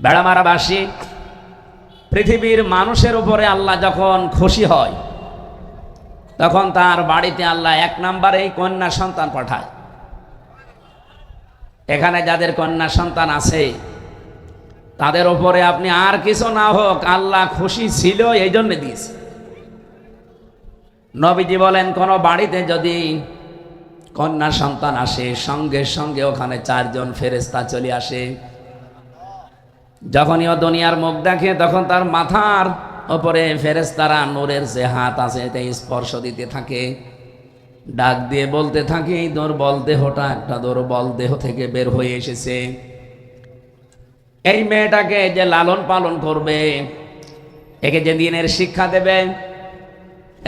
বেড়ামারাবাসী পৃথিবীর মানুষের উপরে আল্লাহ যখন খুশি হয় তখন তার বাড়িতে আল্লাহ এক নম্বরেই কন্যা সন্তান পাঠায়। এখানে যাদের কন্যা সন্তান আছে তাদের উপরে আপনি আর কিছু না হোক আল্লাহ খুশি ছিল এই জন্য দিয়েছে। নবীজি বলেন কোন বাড়িতে যদি কন্যা সন্তান আসে সঙ্গে সঙ্গে ওখানে 4 জন ফেরেশতা চলে আসে। যখনই ও দুনিয়ার মুখ দেখে তখন তার মাথার উপরে ফেরেশতারা নূরের যে হাত আছে এতে স্পর্শ দিতে থাকে, ডাক দিয়ে বলতে থাকে এই দুর্বল দেহটা একটা দুর্বল দেহ থেকে বের হয়ে এসেছে, এই মেয়েটাকে যে লালন পালন করবে, একে যে দিনের শিক্ষা দেবে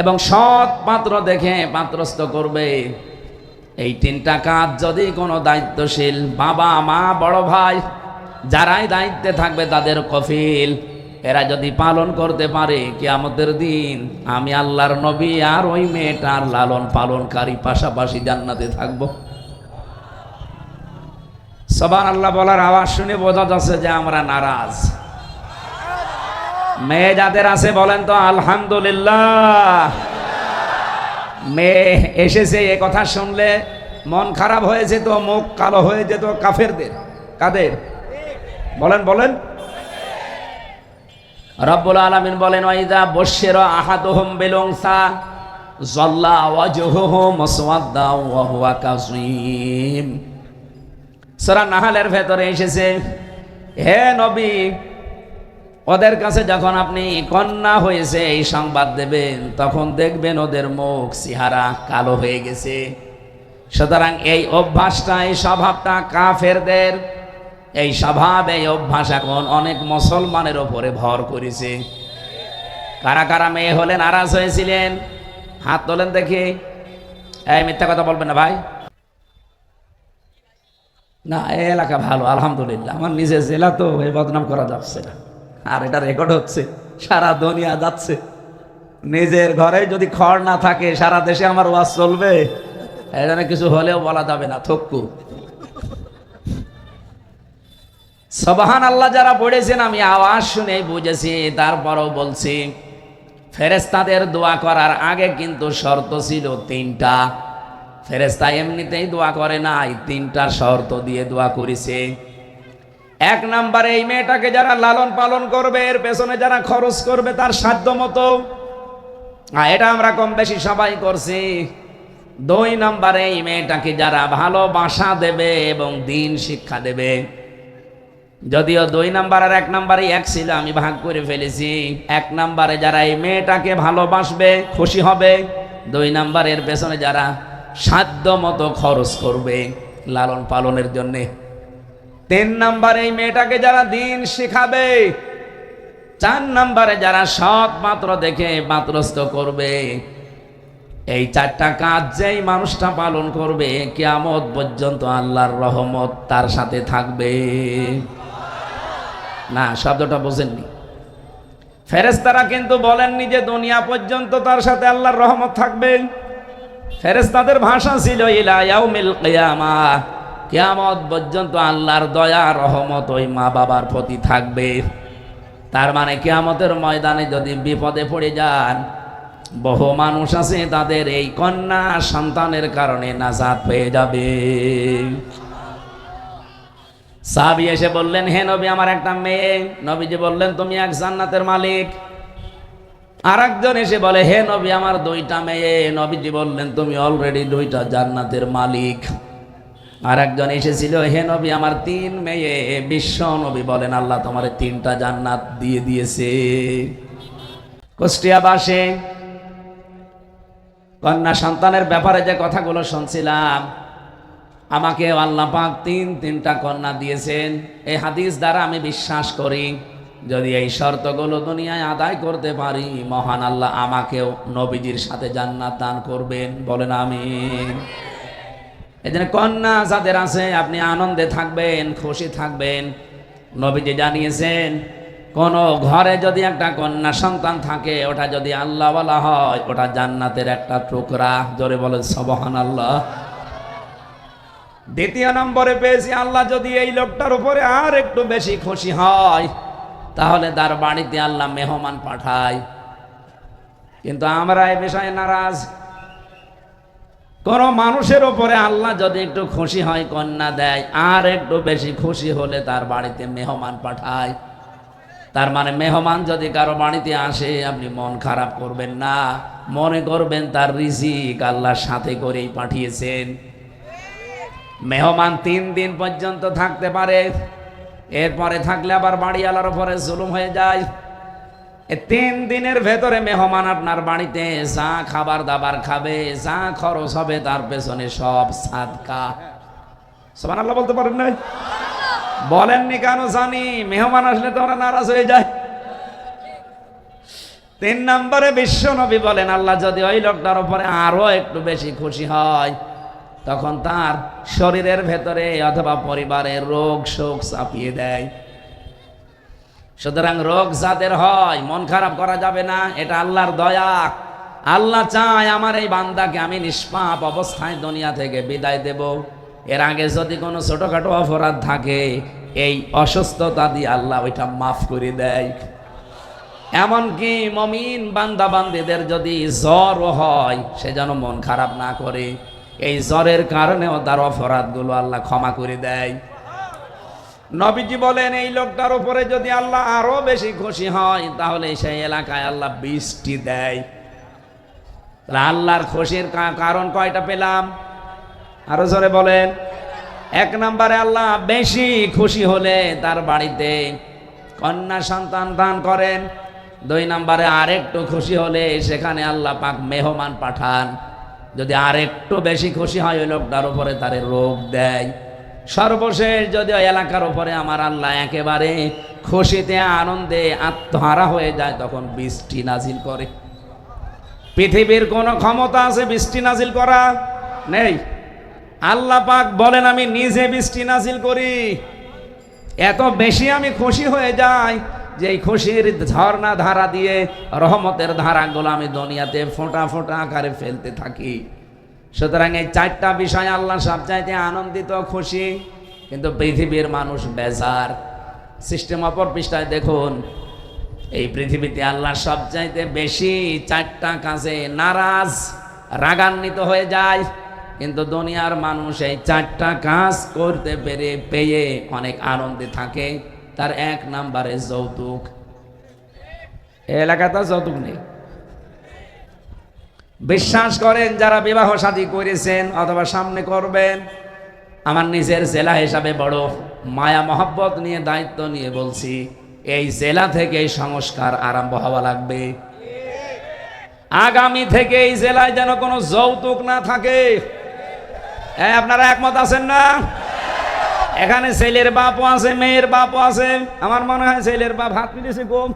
এবং সৎ পাত্র দেখে পাত্রস্থ করবে, এই 3টা কাজ যদি কোনো দায়িত্বশীল বাবা মা বড় ভাই যারাই দায়িত্বে থাকবে তাদের কফিল এরা যদি পালন করতে পারে কিয়ামতের দিন আমি আল্লাহর নবী আর ওই মেয়েটার লালন পালনকারী পাশাপাশি জান্নাতে থাকবো। সুবহানাল্লাহ বলার আওয়াজ শুনে বোঝা যাচ্ছে যে আমরা নারাজ। মেয়ে যাদের আছে বলেন তো আলহামদুলিল্লাহ। মেয়ে এসেছে এ কথা শুনলে মন খারাপ হয়েছে তো, মুখ কালো হয়ে যেত কাফেরদের। কাদের বলেন বলেন? রব্বুল আলামিন বলেন ওয়াইদা বশশিরা আহাদুহুম বিল উনসা যাল্লা ওয়াজহুহু মুসওয়াদ্দা ওয়া হুয়া কাযীম। সূরা নাহলের ভেতরে এসেছে হে নবী ওদের কাছে যখন আপনি কন্যা হয়েছে এই সংবাদ দেবেন তখন দেখবেন ওদের মুখ চেহারা কালো হয়ে গেছে। সুতরাং এই অভ্যাসটা এই স্বভাবটা কাফেরদের, এই স্বভাব এই অভ্যাস এখন অনেক মুসলমানের উপরে ভর করেছে। কারা কারা মেয়ে হলে নারাজ হয়েছিলেন হাত তোলেন দেখি। এই মিথ্যা কথা বলবেন না ভাই। না এই এলাকা ভালো আলহামদুলিল্লাহ, আমার নিজের জেলা তো এই বদনাম করা যাচ্ছে না, আর এটা রেকর্ড হচ্ছে সারা দুনিয়া যাচ্ছে। নিজের ঘরে যদি খড় না থাকে সারা দেশে আমার ওয়াজ চলবে, এখানে কিছু হলেও বলা যাবে না থক্কু। সুবহানাল্লাহ যারা পড়েছেন আমি আওয়াজ শুনে বুঝেছি, তারপরও বলছি ফেরেশতাদের দোয়া করার আগে কিন্তু শর্ত ছিল 3টা। ফেরেশতা এমনিতেই দোয়া করে না, এই 3টা শর্ত দিয়ে দোয়া করেছে। 1 নম্বরে এই মেয়েটাকে যারা লালন পালন করবে এর পেছনে যারা খরচ করবে তার সাধ্য মতো, এটা আমরা কম বেশি সবাই করছি। 2 নম্বরে এই মেয়েটাকে যারা ভালোবাসা দেবে এবং দিন শিক্ষা দেবে, যদিও 2 নাম্বার আর 1 নাম্বারই এক ছিল আমি ভাগ করে ফেলেছি। 1 নম্বরে যারা এই মেয়েটাকে ভালোবাসবে খুশি হবে, 2 নম্বরের পেছনে যারা সাধ্য মতো খরচ করবে লালন পালনের জন্য, 3 নম্বরে এই মেয়েটাকে যারা দিন শেখাবে, 4 নম্বরে যারা সৎ পাত্র দেখে পাত্রস্থ করবে। এই 4টা কাজ যেই মানুষটা পালন করবে কিয়ামত পর্যন্ত আল্লাহর রহমত তার সাথে থাকবে। না শব্দটা বোঝেননি। ফেরেশতারা কিন্তু বলেননি যে দুনিয়া পর্যন্ত তার সাথে আল্লাহর রহমত থাকবে। ফেরেশতাদের ভাষা ছিল ইলা ইয়াউমিল কিয়ামাহ, কিয়ামত পর্যন্ত আল্লাহর দয়া রহমত ওই মা বাবার প্রতি থাকবে। তার মানে কিয়ামতের ময়দানে যদি বিপদে পড়ে যান, বহু মানুষ আছে তাদের এই কন্যা সন্তানের কারণে নাজাত পেয়ে যাবে। সাহাবী এসে বললেন হে নবী আমার একটা মেয়ে। নবীজি বললেন তুমি এক জান্নাতের মালিক। আরেকজন এসে বলে হে নবী আমার 2টা মেয়ে। নবীজি বললেন তুমি অলরেডি 2টা জান্নাতের মালিক। আরেকজন এসেছিল হে নবী আমার 3 মেয়ে। বিশ্ব নবী বলেন আল্লাহ তোমার 3টা জান্নাত দিয়ে দিয়েছে। কুষ্টিয়াবাসী কন্যা সন্তানের ব্যাপারে যে কথাগুলো শুনছিলাম, আমাকে আল্লাহ পাক 3টা কন্যা দিয়েছেন। এই হাদিস দ্বারা আমি বিশ্বাস করি যদি এই শর্তগুলো দুনিয়ায় আদায় করতে পারি মহান আল্লাহ আমাকেও নবীজির সাথে জান্নাত দান করবেন। বলেন আমিন। এজন্য কন্যা যাদের আছে আপনি আনন্দে থাকবেন, খুশি থাকবেন। নবীজি জানিয়েছেন কোন ঘরে যদি একটা কন্যা সন্তান থাকে ওটা যদি আল্লাহ ওয়ালা হয় ওটা জান্নাতের একটা টুকরা। জোরে বলেন সুবহানাল্লাহ। দ্বিতীয় নম্বরে পেয়েছি আল্লাহ যদি এই লোকটার উপরে আর একটু বেশি খুশি হয় তাহলে তার বাড়িতে আল্লাহ মেহমান পাঠায়। কিন্তু আমরা এই বিষয়ে নারাজ। কোন মানুষের উপরে আল্লাহ যদি একটু খুশি হয় কন্যা দেয়, আর একটু বেশি খুশি হলে তার বাড়িতে মেহমান পাঠায়। তার মানে মেহমান যদি কারো বাড়িতে আসে আপনি মন খারাপ করবেন না, মনে করবেন তার রিজিক আল্লাহ সাথে করেই পাঠিয়েছেন। মেহমান 3 দিন পর্যন্ত থাকতে পারে, এরপরে থাকলে আবার বাড়িওয়ালার উপরে জুলুম হয়ে যায়। 3 দিনের ভেতরে মেহমান আপনার বাড়িতে যা খাবার দাবার খাবে, যা খরচ হবে তার পেছনে সব সাদকা। সুবহানাল্লাহ বলতে পারেন না? বলেননি কেন জানি, মেহমান আসলে তো আমরা নারাজ হয়ে যায়। 3 নম্বরে বিশ্ব নবী বলেন আল্লাহ যদি ওই লোকটার উপরে আরো একটু বেশি খুশি হয় তখন তার শরীরের ভেতরে অথবা পরিবারের রোগ শোক চাপিয়ে দেয়। সুতরাং রোগ যাদের হয় মন খারাপ করা যাবে না, এটা আল্লাহর দয়া। আল্লাহ চায় আমার এই বান্দাকে আমি নিষ্পাপ অবস্থায় দুনিয়া থেকে বিদায় দেব। এর আগে যদি কোনো ছোটখাটো অপরাধ থাকে এই অসুস্থতা দিয়ে আল্লাহ ওইটা মাফ করে দেয়। এমনকি মমিন বান্দা বান্দীদের যদি জ্বরও হয় সে যেন মন খারাপ না করে, এই জ্বরের কারণেও তার অপরাধগুলো আল্লাহ ক্ষমা করে দেয়। নবীজি বলেন এই লোকটার উপরে যদি আল্লাহ আরো বেশি খুশি হয় তাহলে সেই এলাকায় আল্লাহ বৃষ্টি দেয়। আল্লাহর খুশির কারণ কয়টা পেলাম? আরো জোরে বলেন। 1 নম্বরে আল্লাহ বেশি খুশি হলে তার বাড়িতে কন্যা সন্তান দান করেন। 2 নম্বরে আরেকটু খুশি হলে সেখানে আল্লাহ পাক মেহমান পাঠান। যদি আরেকটু বেশি খুশি হয় ওই লোকটার উপরে তারে রোগ দেয়। সর্বশেষ যদি ওই এলাকার উপরে আমার আল্লাহ একেবারে খুশিতে আনন্দে আত্মহারা হয়ে যায় তখন বৃষ্টি নাজিল করে। পৃথিবীর কোন ক্ষমতা আছে বৃষ্টি নাজিল করা? নেই। আল্লাহ পাক বলেন আমি নিজে বৃষ্টি নাজিল করি। এত বেশি আমি খুশি হয়ে যাই যে এই খুশির ঝর্ণা ধারা দিয়ে রহমতের ধারাগুলো আমি দুনিয়াতে ফোঁটা ফোঁটা আকারে ফেলতে থাকি। সুতরাং এই 4টা বিষয় আল্লাহ সবচাইতে আনন্দিত খুশি, কিন্তু পৃথিবীর মানুষ বেজার। সিস্টেম অপর পৃষ্ঠায় দেখুন, এই পৃথিবীতে আল্লাহ সবচাইতে বেশি 4টা কাজে নারাজ রাগান্বিত হয়ে যায়, কিন্তু দুনিয়ার মানুষ এই 4টা কাজ করতে পেয়ে অনেক আনন্দে থাকে। তার 1 নম্বরে যৌতুক। এলাকাতে যৌতুক নেই। বিশ্বাস করেন যারা বিবাহ শাদী করেছেন অথবা সামনে করবেন, আমার নিজের জেলা হিসাবে বড় মায়া মহব্বত নিয়ে দায়িত্ব নিয়ে বলছি, এই জেলা থেকে সংস্কার আরম্ভ হওয়া লাগবে। আগামী থেকে এই জেলায় যেন কোনো যৌতুক না থাকে। আপনারা একমত আছেন না? এখানে ছেলের বাপও আছে, মেয়ের বাপও আছে। আমার মনে হয় ছেলের বাপ হাত মিলেছে কম।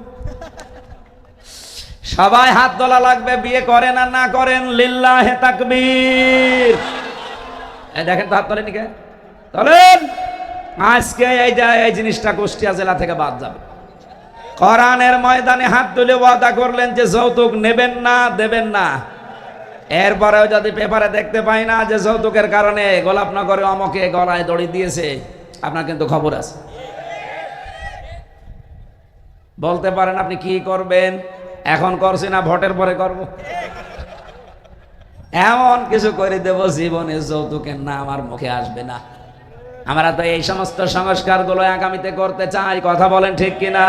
সবাই হাত তোলা লাগবে, বিয়ে করেন আর না করেন। লিল্লাহে তাকবীর। দেখেন তো হাত তোলেন কে? তোলেন। আজকে এই জিনিসটা কুষ্টিয়া জেলা থেকে বাদ যাবে। কোরআনের ময়দানে হাত তুলে ওয়াদা করলেন যে যৌতুক নেবেন না, দেবেন না। এরপরেও যদি পেপারে দেখতে পাই না যে যৌতুকের কারণে গোলাপনগরে অমকে গলায় দড়ি দিয়েছে, আপনার কিন্তু খবর আছে। বলতে পারেন আপনি কি করবেন? এখন করছি না, ভোটের পরে করব। এমন কিছু করে দেব জীবনে যৌতুকের নাম আমার মুখে আসবে না। আমরা তো এই সমস্ত সংস্কারগুলো আগামীতে করতে চাই। কথা বলেন ঠিক কিনা?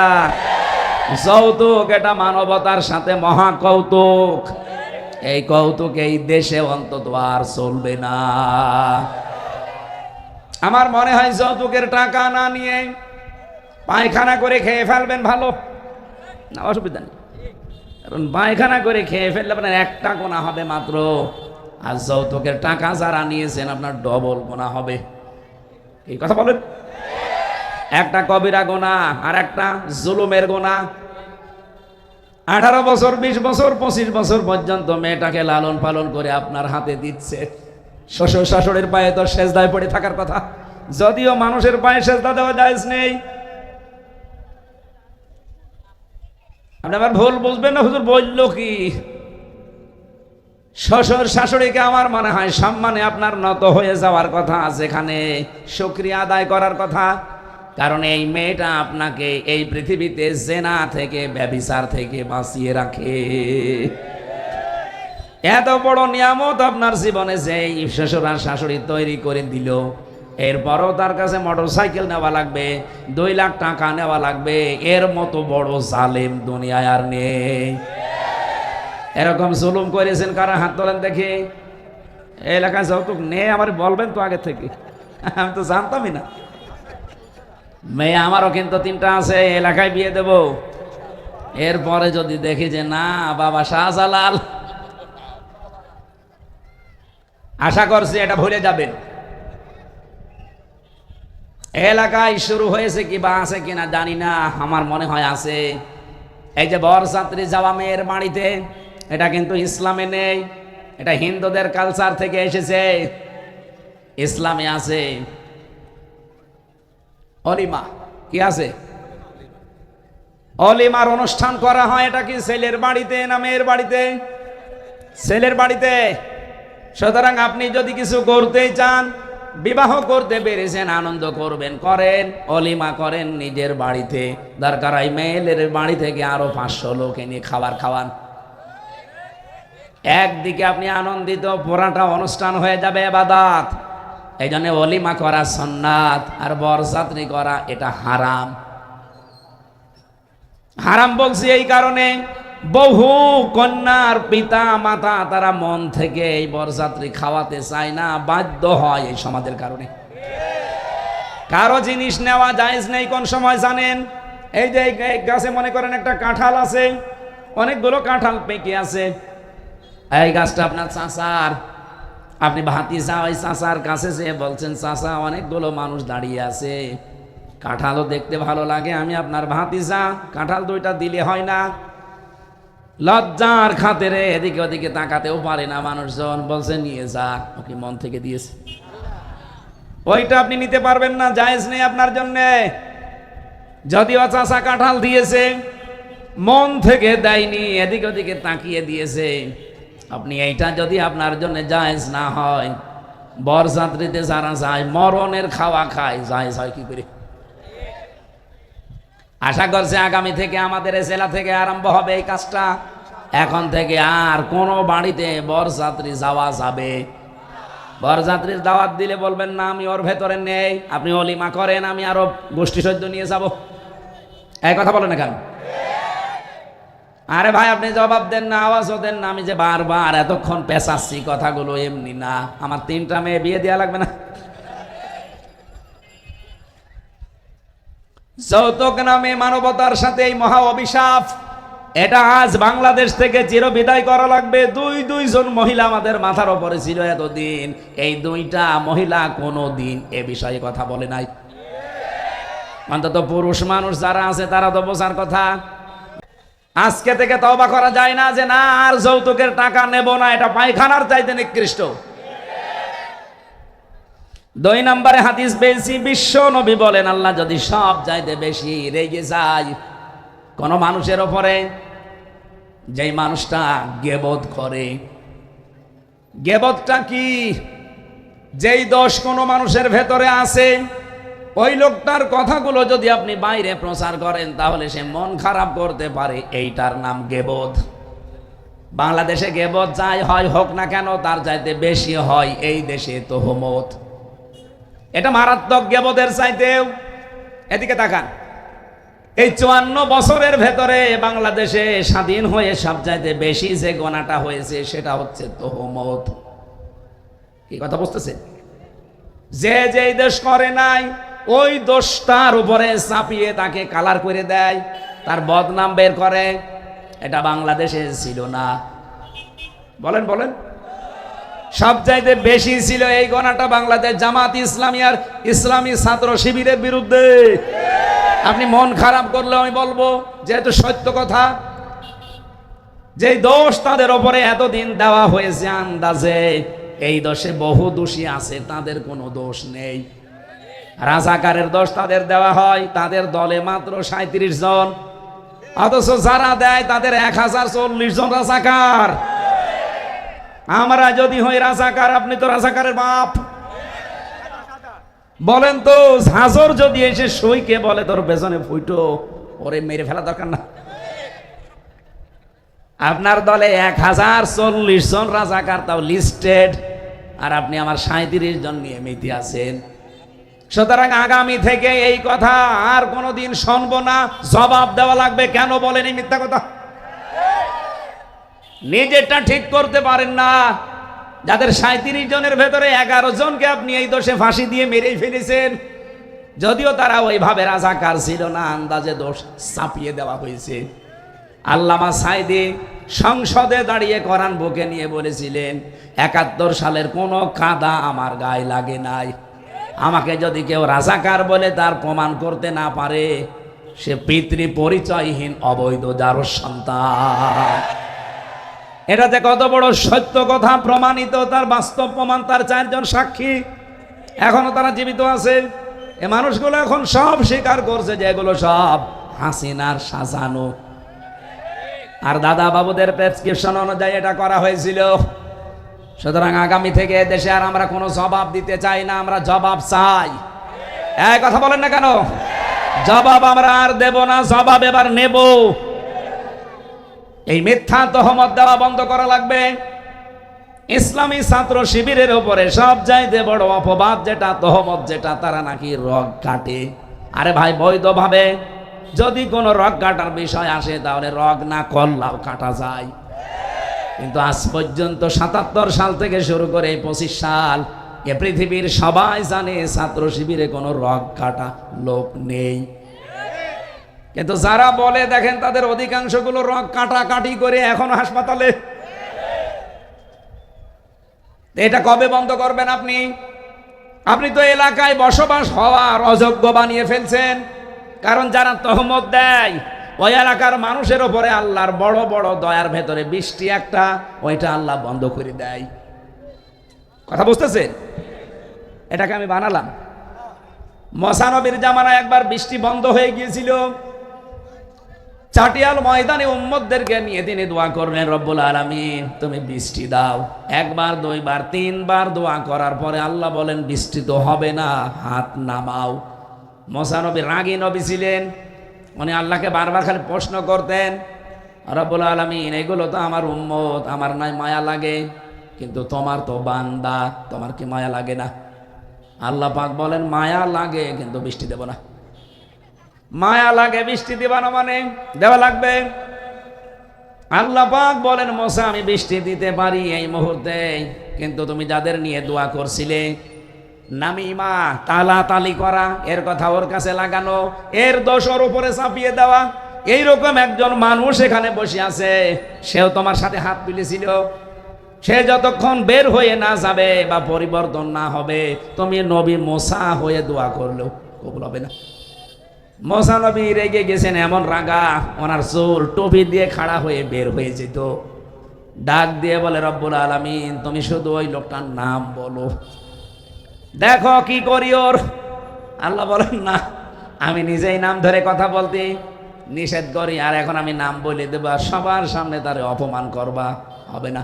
যৌতুক এটা মানবতার সাথে মহা কৌতুক। এই কৌতুক এই দেশে অন্তত আর চলবে না। আমার মনে হয় যৌতুকের টাকা না নিয়ে পায়খানা করে খেয়ে ফেলবেন ভালো, না অসুবিধা নেই। কারণ পায়খানা করে খেয়ে ফেললে আপনার 1টা গোনা হবে মাত্র, আর যৌতুকের টাকা যারা নিয়েছেন আপনার ডবল গোনা হবে। এই কথা বলেন। একটা কবিরা গোনা আর একটা জুলুমের গোনা। 18 বছর, 20 বছর, 25 বছর পর্যন্ত মেয়েটাকে লালন পালন করে আপনার হাতে দিচ্ছে। শ্বশুর শাশুড়ির পায়ে তো সেজদায় পড়ে থাকার কথা, যদিও মানুষের পায়ে সেজদা দেওয়া জায়েজ নেই। আপনি আবার ভুল বুঝবেন না, হুজুর বললো কি? শ্বশুর শাশুড়িকে আমার মনে হয় সম্মানে আপনার নত হয়ে যাওয়ার কথা, যেখানে শুকরিয়া আদায় করার কথা। কারণ এই মেয়েটা আপনাকে এই পৃথিবীতে জেনা থেকে, ব্যভিচার থেকে বাঁচিয়ে রাখে। এত বড় নিয়ামত আপনার জীবনে যে শ্বশুর আর শাশুড়ি তৈরি করে দিল, এরপরও তার কাছে মোটরসাইকেল নেওয়া লাগবে, 2 লাখ টাকা নেওয়া লাগবে, এর মতো বড় জালেম দুনিয়ায় আর নেই। এরকম জুলুম করেছেন কারা? হাত তোলেন দেখি। এই এলাকায় যৌতুক নেই আমার বলবেন তো আগে থেকে, আমি তো জানতামই না। মেয়ে আমারও কিন্তু 3টা আছে, এলাকায় বিয়ে দেব। এরপরে যদি দেখি যে না বাবা শাহজালাল, আশা করছি এটা ভুলে যাবেন। এলাকায় শুরু হয়েছে কি বা আছে কিনা জানি না, আমার মনে হয় আছে। এই যে বরযাত্রী যাওয়া মেয়ের বাড়িতে, এটা কিন্তু ইসলামে নেই, এটা হিন্দুদের কালচার থেকে এসেছে। ইসলামে আছে অলিমা। কি আছে? অলিমার অনুষ্ঠান করা হয়। এটা কি ছেলের বাড়িতে না মেয়ের বাড়িতে? ছেলের বাড়িতে। সুতরাং আপনি যদি কিছু করতেই চান, বিবাহ করতে পেরেছেন, আনন্দ করবেন, করেন, অলিমা করেন নিজের বাড়িতে। দরকার হয় মেয়ের বাড়ি থেকে আরো 500 লোক এনে খাবার খাওয়ান। একদিকে আপনি আনন্দিত, পুরাটা অনুষ্ঠান হয়ে যাবে ইবাদত। এই জন্য অলিমা করা সুন্নাত, আর বরযাত্রী করা এটা হারাম। হারাম বলছি এই কারণে, বহু কন্যার পিতা মাতা তারা মন থেকে এই বরযাত্রী খাওয়াতে চায় না, বাধ্য হয় এই সমাজের কারণে। কারো জিনিস নেওয়া জায়েজ নেই কোন সময় জানেন? এই যে গাছে মনে করেন একটা কাঁঠাল আছে, অনেকগুলো কাঁঠাল পেকে আছে, এই গাছটা আপনার চাচার, আপনি ভাতিজা ওই চাচার কাছে যেয়ে বলছেন চাচা অনেকগুলো মানুষ দাঁড়িয়ে আছে, কাঁঠালও দেখতে ভালো লাগে, আমি আপনার ভাতিজা, কাঁঠাল 2টা দিলে হয় না? লজ্জার খাতিরে এদিকে ওদিকে তাকাতেও পারে না মানুষজন, বলছে নিয়ে যা, ওকে মন থেকে দিয়েছে। ওইটা আপনি নিতে পারবেন না, জায়েজ নেই আপনার জন্যে। যদিও চাচা কাঁঠাল দিয়েছে, মন থেকে দেয়নি, এদিকে ওদিকে তাকিয়ে দিয়েছে। আপনি এইটা যদি আপনার জন্য জায়েজ না হয়, বরযাত্রীতে যারা যায় মরণের খাওয়া খায়, জায়েজ হয় কি করে? আশা করছে আগামী থেকে আমাদের এই জেলা থেকে আরম্ভ হবে এই কাজটা। এখন থেকে আর কোনো বাড়িতে বরযাত্রী যাওয়া যাবে। বরযাত্রীর দাওয়াত দিলে বলবেন না আমি ওর ভেতরে নেই, আপনি অলিমা করেন, আমি আরো গোষ্ঠী সৈন্য নিয়ে যাব। এই কথা বলেন না কেন? আরে ভাই আপনি জবাব দেন না, আওয়াজও দেন না। আমি যে বারবার এতক্ষণ পেঁচাচ্ছি কথাগুলো এমনি না, আমার 3টা মেয়ে বিয়ে দেওয়া লাগবে না? যৌতুক নামে মানবতার সাথে এই মহা অভিশাপ, এটা আজ বাংলাদেশ থেকে চিরবিদায় করা লাগবে। 2জন মহিলা আমাদের মাথার উপরে ছিল এতদিন, এই 2টা মহিলা কোনো দিন এ বিষয়ে কথা বলে নাই। অন্তত পুরুষ মানুষ যারা আছে তারা তো বোঝার কথা। আজকে থেকে তওবা করা যায় না যে না আর যৌতুকের টাকা নেব না, এটা পায়খানার চাইতে নিকৃষ্ট। 2 নম্বরে হাদিস পেয়েছি, বিশ্ব নবী বলেন আল্লাহ যদি সব চাইতে বেশি রেগে যায় কোন মানুষের ওপরে, যেই মানুষটা গীবত করে। গীবতটা কি? যেই দোষ কোনো মানুষের ভেতরে আছে, ওই লোকটার কথাগুলো যদি আপনি বাইরে প্রচার করেন তাহলে সে মন খারাপ করতে পারে, এইটার নাম গীবত। বাংলাদেশে গীবত যাই হয় হোক না কেন, তার চাইতে বেশি হয় এই দেশে তোহমত। এটা মারাত্মক গীবতের চাইতেও। এদিকে তাকান, এই 54 বছরের ভেতরে বাংলাদেশে স্বাধীন হয়ে সবচাইতে বেশি যে গোনাটা হয়েছে সেটা হচ্ছে তোহমত। কি কথা বুঝতেছে? যে যেই দেশ করে নাই ওই দোষটার উপরে চাপিয়ে তাকে কালার করে দেয়, তার বদনাম বের করে। এটা বাংলাদেশে ছিল না। বলেন বলেন, সবচাইতে বেশি ছিল এই গোনাটা বাংলাদেশ জামাত ইসলামী আর ইসলামী ছাত্র শিবিরের বিরুদ্ধে। আপনি মন খারাপ করলে আমি বলবো যেহেতু সত্য কথা, যে দোষ তাদের ওপরে এতদিন দেওয়া হয়েছে আন্দাজে, এই দোষে বহু দোষী আছে, তাদের কোনো দোষ নেই। রাজাকারের দোষ তাদের দেওয়া হয়, তাদের দলে মাত্র 37 জন, অথচ যারা দেয় তাদের 1040 জন রাজাকার। আমরা যদি হই রাজাকার, আপনি তো রাজাকারের বাপ। বলেন তো, হাজর যদি এসে সইকে বলে তোর পেছনে ফুটো, ওরে মেরে ফেলা দরকার না? আপনার দলে 1040 জন রাজাকার, তাও লিস্টেড, আর আপনি আমার 37 জন নিয়ে মেতে আছেন। সুতরাং আগামী থেকে এই কথা আর কোনোদিন শুনবো না, জবাব দেওয়া লাগবে। কেন বলেন এই মিথ্যা কথা? নিজেরটা ঠিক করতে পারেন না। যাদের 37 জনের ভেতরে 11 জনকে আপনি এই দোষে ফাঁসি দিয়ে মেরেই ফেলেছেন, যদিও তারা ওইভাবে রাজাকার ছিল না, আন্দাজে দোষ চাপিয়ে দেওয়া হয়েছে। আল্লামা সাইদি সংসদে দাঁড়িয়ে কোরআন বুকে নিয়ে বলেছিলেন, 71 সালের কোনো কাদা আমার গায়ে লাগে নাই। আমাকে যদি কেউ রাজাকার বলে তার প্রমাণ করতে না পারে, সে পিতৃ পরিচয়হীন অবৈধ যার সন্তান। এটাতে কত বড় সত্য কথা প্রমাণিত, তার বাস্তব প্রমাণ, তার 4 জন সাক্ষী এখনো তারা জীবিত আছে। এ মানুষগুলো এখন সব স্বীকার করছে যে এগুলো সব হাসিনার সাজানো, আর দাদা বাবুদের প্রেসক্রিপশন অনুযায়ী এটা করা হয়েছিল। সুতরাং আগামী থেকে দেশে আর আমরা কোনো জবাব দিতে চাই না, আমরা জবাব চাই। এই কথা বলেন না কেন? জবাব আমরা আর দেব না, জবাব এবার নেব। এই মিথ্যা তহমত দেওয়া বন্ধ করা লাগবে। ইসলামী ছাত্র শিবিরের উপরে সবচাইতে বড় অপবাদ যেটা, তহমত যেটা, তারা নাকি রগ কাটে। আরে ভাই, বৈধভাবে যদি কোনো রগ কাটার বিষয় আসে তাহলে রগ না করলেও কাটা যায়, কিন্তু আজ পর্যন্ত 77 সাল থেকে শুরু করে 25 সাল এ পৃথিবীর সবাই জানে ছাত্র শিবিরে কোনো রগ কাটা লোক নেই। কিন্তু যারা বলে দেখেন তাদের অধিকাংশগুলো রগ কাটাকাটি করে এখন হাসপাতালে। এটা কবে বন্ধ করবেন আপনি? আপনি তো এলাকায় বসবাস হওয়ার অযোগ্য বানিয়ে ফেলছেন। কারণ যারা তহমত দেয় ওই এলাকার মানুষের ওপরে আল্লাহর বড় বড় দয়ার ভেতরে বৃষ্টি একটা, ওইটা আল্লাহ বন্ধ করে দেয়। কথা বুঝতেছেন? এটাকে আমি বানালাম। মসানবীর জামানায় একবার বৃষ্টি বন্ধ হয়ে গিয়েছিল। চাটিয়াল ময়দানে উম্মতদেরকে নিয়ে তিনি দোয়া করলেন, রব্বুল আলামিন তুমি বৃষ্টি দাও। একবার, দুইবার, 3বার দোয়া করার পরে আল্লাহ বলেন বৃষ্টি তো হবে না, হাত নামাও। মুসা নবী রাগী নবী ছিলেন, উনি আল্লাহকে বারবার খালি প্রশ্ন করতেন, রব্বুল আলামিন এগুলো তো আমার উম্মত, আমার নাই মায়া লাগে, কিন্তু তোমার তো বান্দা, তোমার কি মায়া লাগে না? আল্লাহ পাক বলেন মায়া লাগে কিন্তু বৃষ্টি দেব না। মায়া লাগে বৃষ্টি দেবা না মানে দেওয়া লাগবে। আল্লাহ পাক বলেন মুসা আমি বৃষ্টি দিতে পারি এই মুহূর্তে, কিন্তু তুমি যাদের নিয়ে দোয়া করছিলে নামিমা, তালাতালি করা, এর কথা ওর কাছে লাগানো, এর দোষ ওর উপরে চাপিয়ে দেওয়া, এইরকম একজন মানুষ এখানে বসে আছে, সেও তোমার সাথে হাত মিলিয়েছিল। সে যতক্ষণ বের হয়ে না যাবে বা পরিবর্তন না হবে, তুমি নবী মুসা হয়ে দোয়া করলেও কবুল হবে না। মুসা নবী রেগে গেছেন, এমন রাগা ওনার চুল টুপি দিয়ে খাড়া হয়ে বের হয়ে যেত। ডাক দিয়ে বলে, রব্বুল আলামিন তুমি শুধু ওই লোকটার নাম বলো, দেখো কি করি ওর। আল্লাহ বলেন না, আমি নিজেই নাম ধরে কথা বলতে নিষেধ করি, আর এখন আমি নাম বলে দেবা, সবার সামনে তারে অপমান করবা, হবে না।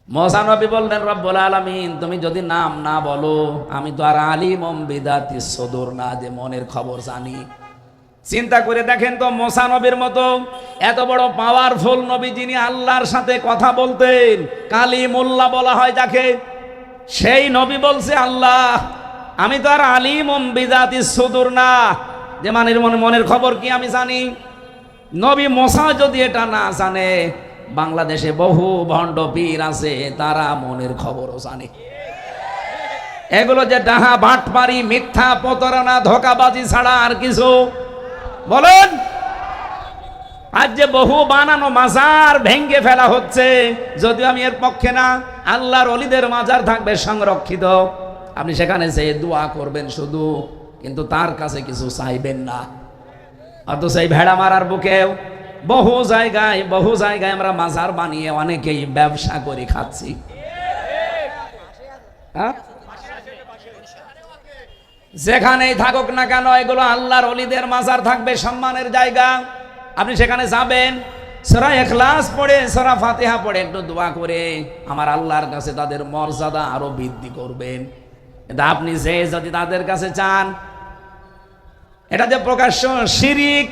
মুসা নবী বললেন, রব্বুল আলামিন তুমি যদি নাম না বলো, আমি তো আর আলিমুম বিদাতিস সুদূর না, যে মনের খবর জানি। চিন্তা করে দেখেন তো, মুসা নবীর মতো এত বড় পাওয়ারফুল নবী, যিনি আল্লাহর সাথে কথা বলতেন, কালিমুল্লাহ বলা হয় যাকে, সেই নবী বলছে আল্লাহ আমি তো আর আলিমুম বিদাতিস সুদূর না, যে মনের খবর কি আমি জানি। নবী মুসা যদি এটা না জানে, বাংলাদেশে বহু ভণ্ড পীর আছে, তারা মনের খবরও জানে। এগুলো যে ডাহা বাটপারি, মিথ্যা প্রতারণা, ধোঁকাবাজি ছাড়া আর কিছু বলেন। আজ যে বহু বানানো মাজার ভেঙ্গে ফেলা হচ্ছে, যদিও আমি এর পক্ষে না, আল্লাহর ওলিদের মাজার থাকবে সংরক্ষিত, আপনি সেখানে যেয়ে দোয়া করবেন শুধু, কিন্তু তার কাছে কিছু চাইবেন না। অথচ এই ভেড়া মারার বুকেও বহু জায়গায় আমরা মাজার বানিয়ে অনেকেই ব্যবসা করে খাচ্ছি। যেখানেই থাকুক না কেন, এগুলো আল্লাহর ওলিদের মাজার থাকবে, সম্মানের জায়গা। আপনি সেখানে যাবেন, সূরা ইখলাস পড়ে, সূরা ফাতিহা পড়ে একটু দোয়া করে আমার আল্লাহর কাছে তাদের মর্যাদা আরো বৃদ্ধি করবেন। কিন্তু আপনি যে যদি তাদের কাছে চান, এটা যে প্রকাশ্য শিরিক।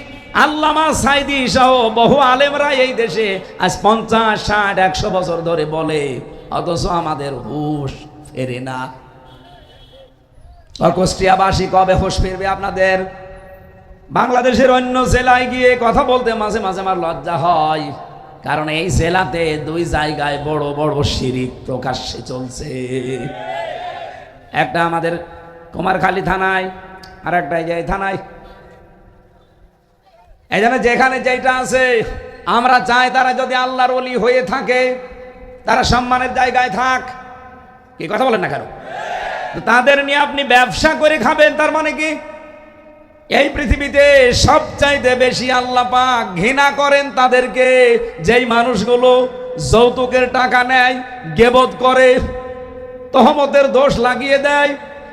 আল্লামা সাইদি সহ বহু আলেমরা এই দেশে আজ 50, 60, 100 বছর ধরে বলে, অথচ আমাদের হুঁশ ফেরে না। কুষ্টিয়াবাসী কবে হুঁশ ফিরবে আপনাদের? বাংলাদেশের অন্য জেলায় গিয়ে কথা বলতে মাঝে মাঝে আমার লজ্জা হয়, কারণ এই জেলাতে 2 জায়গায় বড় বড় শিরিক প্রকাশ্যে চলছে। একটা আমাদের কুমারখালী থানায়, আর একটা এই থানায়। এই জন্য যেখানে যেটা আছে আমরা চাই তারা যদি আল্লাহর ওলি হয়ে থাকে, তারা সম্মানের জায়গায় থাক। কি কথা বলেন না কেন? তাদের নিয়ে আপনি ব্যবসা করে খাবেন, তার মানে কি? এই পৃথিবীতে সবচাইতে বেশি আল্লাহ পাক ঘৃণা করেন তাদেরকে, যেই মানুষগুলো যৌতুকের টাকা নেয়, গীবত করে, তহমতের দোষ লাগিয়ে দেয়,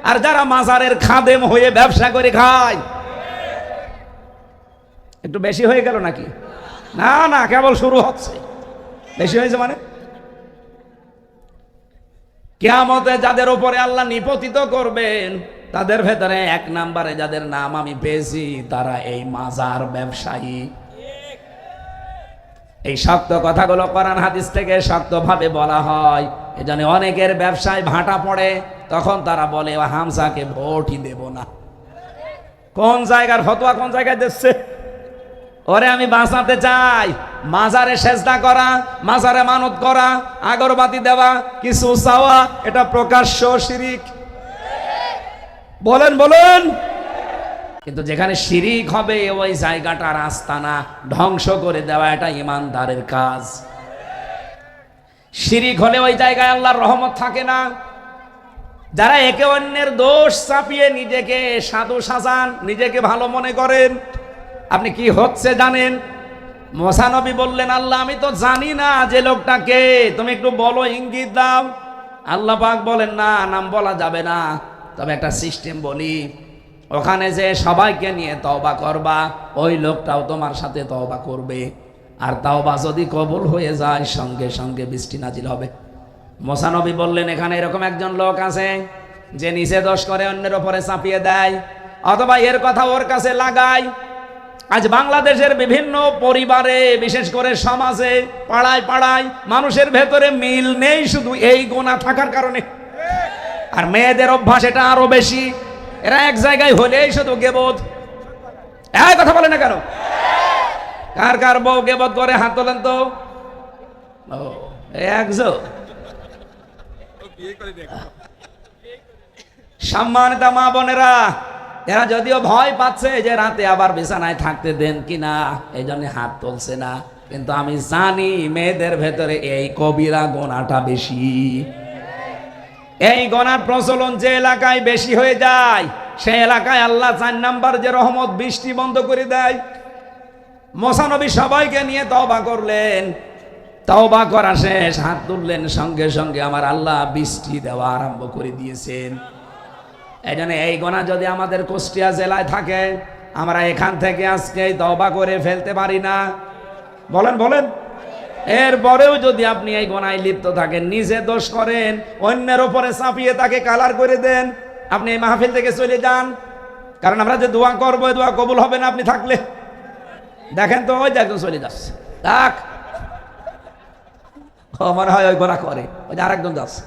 আর যারা মাজারের খাদেম হয়ে ব্যবসা করে খায়। একটু বেশি হয়ে গেল নাকি? না না, কেবল শুরু হচ্ছে। বেশি হয়েছে মানে কিয়ামতে যাদের উপরে আল্লাহ নিপতিত করবেন, তাদের ভেতরে 1 নম্বরে যাদের নাম আমি পেয়েছি, তারা এই মাজার ব্যবসায়ী। এই শক্ত কথাগুলো কোরআন হাদিস থেকে শক্তভাবে বলা হয়। এজন্য অনেকের ব্যবসায় ভাটা পড়ে, তখন তারা বলে হামজাকে ভোটই দেব না। কোন জায়গার ফতোয়া কোন জায়গায় দিচ্ছে? ওরে আমি বাঁচাতে চাই। মাজারে সেজদা করা, মাজারে মানত করা, আগরবাতি দেওয়া, কিছু চাওয়া, এটা প্রকাশ্য শিরিক। বলেন বলেন। কিন্তু যেখানে শিরিক হবে ওই জায়গাটার আস্তানা ধ্বংস করে দেওয়া, এটা ইমানদারের কাজ। শিরিক হলে ওই জায়গায় আল্লাহর রহমত থাকে না। যারা একে অন্যের দোষ চাপিয়ে নিজেকে সাধু সাজান, নিজেকে ভালো মনে করেন, আপনি কি হচ্ছে জানেন? মুসা নবী বললেন, আল্লাহ আমি তো জানি না যে লোকটাকে, তুমি একটু বলো, ইঙ্গিত দাও। আল্লাহ পাক বলেন, না, নাম বলা যাবে না, তবে একটা সিস্টেম বলি, ওখানে যে সবাইকে নিয়ে তওবা করবা, ওই লোকটাও তোমার সাথে তওবা করবে, আর তওবা যদি কবুল হয়ে যায় সঙ্গে সঙ্গে বৃষ্টি নাজিল হবে। মুসা নবী বললেন, এখানে এরকম একজন লোক আছে যে নিচে দোষ করে অন্যের উপরে চাপিয়ে দেয়, অথবা এর কথা ওর কাছে লাগায়। আজ বাংলাদেশের বিভিন্ন পরিবারে, বিশেষ করে সমাজে, পাড়ায় পাড়ায় মানুষের ভেতরে মিল নেই শুধু এই গুনাহ থাকার কারণে। আর মেয়েদের অভ্যাস এটা আরো বেশি। এরা এক জায়গায় হলেই শুধু গীবত। এই কথা বলে না কেন? কার কার বউ গীবত করে হাত তোলেন তো। একজন সম্মানিত মা বোনেরা, এরা যদিও ভয় পাচ্ছে যে রাতে আবার বিছানায় থাকতে দেন কিনা, এই জন্য হাত তুলছে না, কিন্তু আমি জানি মেয়েদের ভেতরে এই কবিরা গোনাটা বেশি। এই গোনার প্রচলন যে এলাকায় বেশি হয়ে যায়, সেই এলাকায় আল্লাহ 4 নাম্বার যে রহমত, বৃষ্টি বন্ধ করে দেয়। মুসা নবী সবাইকে নিয়ে তওবা করলেন, তওবা করা শেষ, হাত তুললেন, সঙ্গে সঙ্গে আমার আল্লাহ বৃষ্টি দেওয়া আরম্ভ করে দিয়েছেন। এই জন্য এই গোনা যদি আমাদের কুষ্টিয়া জেলায় থাকে, আমরা এখান থেকে আজকে তওবা করে ফেলতে পারি না? বলেন বলেন। এরপরেও যদি আপনি এই গোনায় লিপ্ত থাকেন, নিজে দোষ করেন, অন্যের উপরে চাপিয়ে তাকে কালার করে দেন, আপনি এই মাহফিল থেকে চলে যান। কারণ আমরা যে দোয়া করবো, দোয়া কবুল হবে না আপনি থাকলে। দেখেন তো, ওই যে একজন চলে যাচ্ছে, দেখ, মনে হয় ওই গোনা করে, ওই যে আরেকজন যাচ্ছে।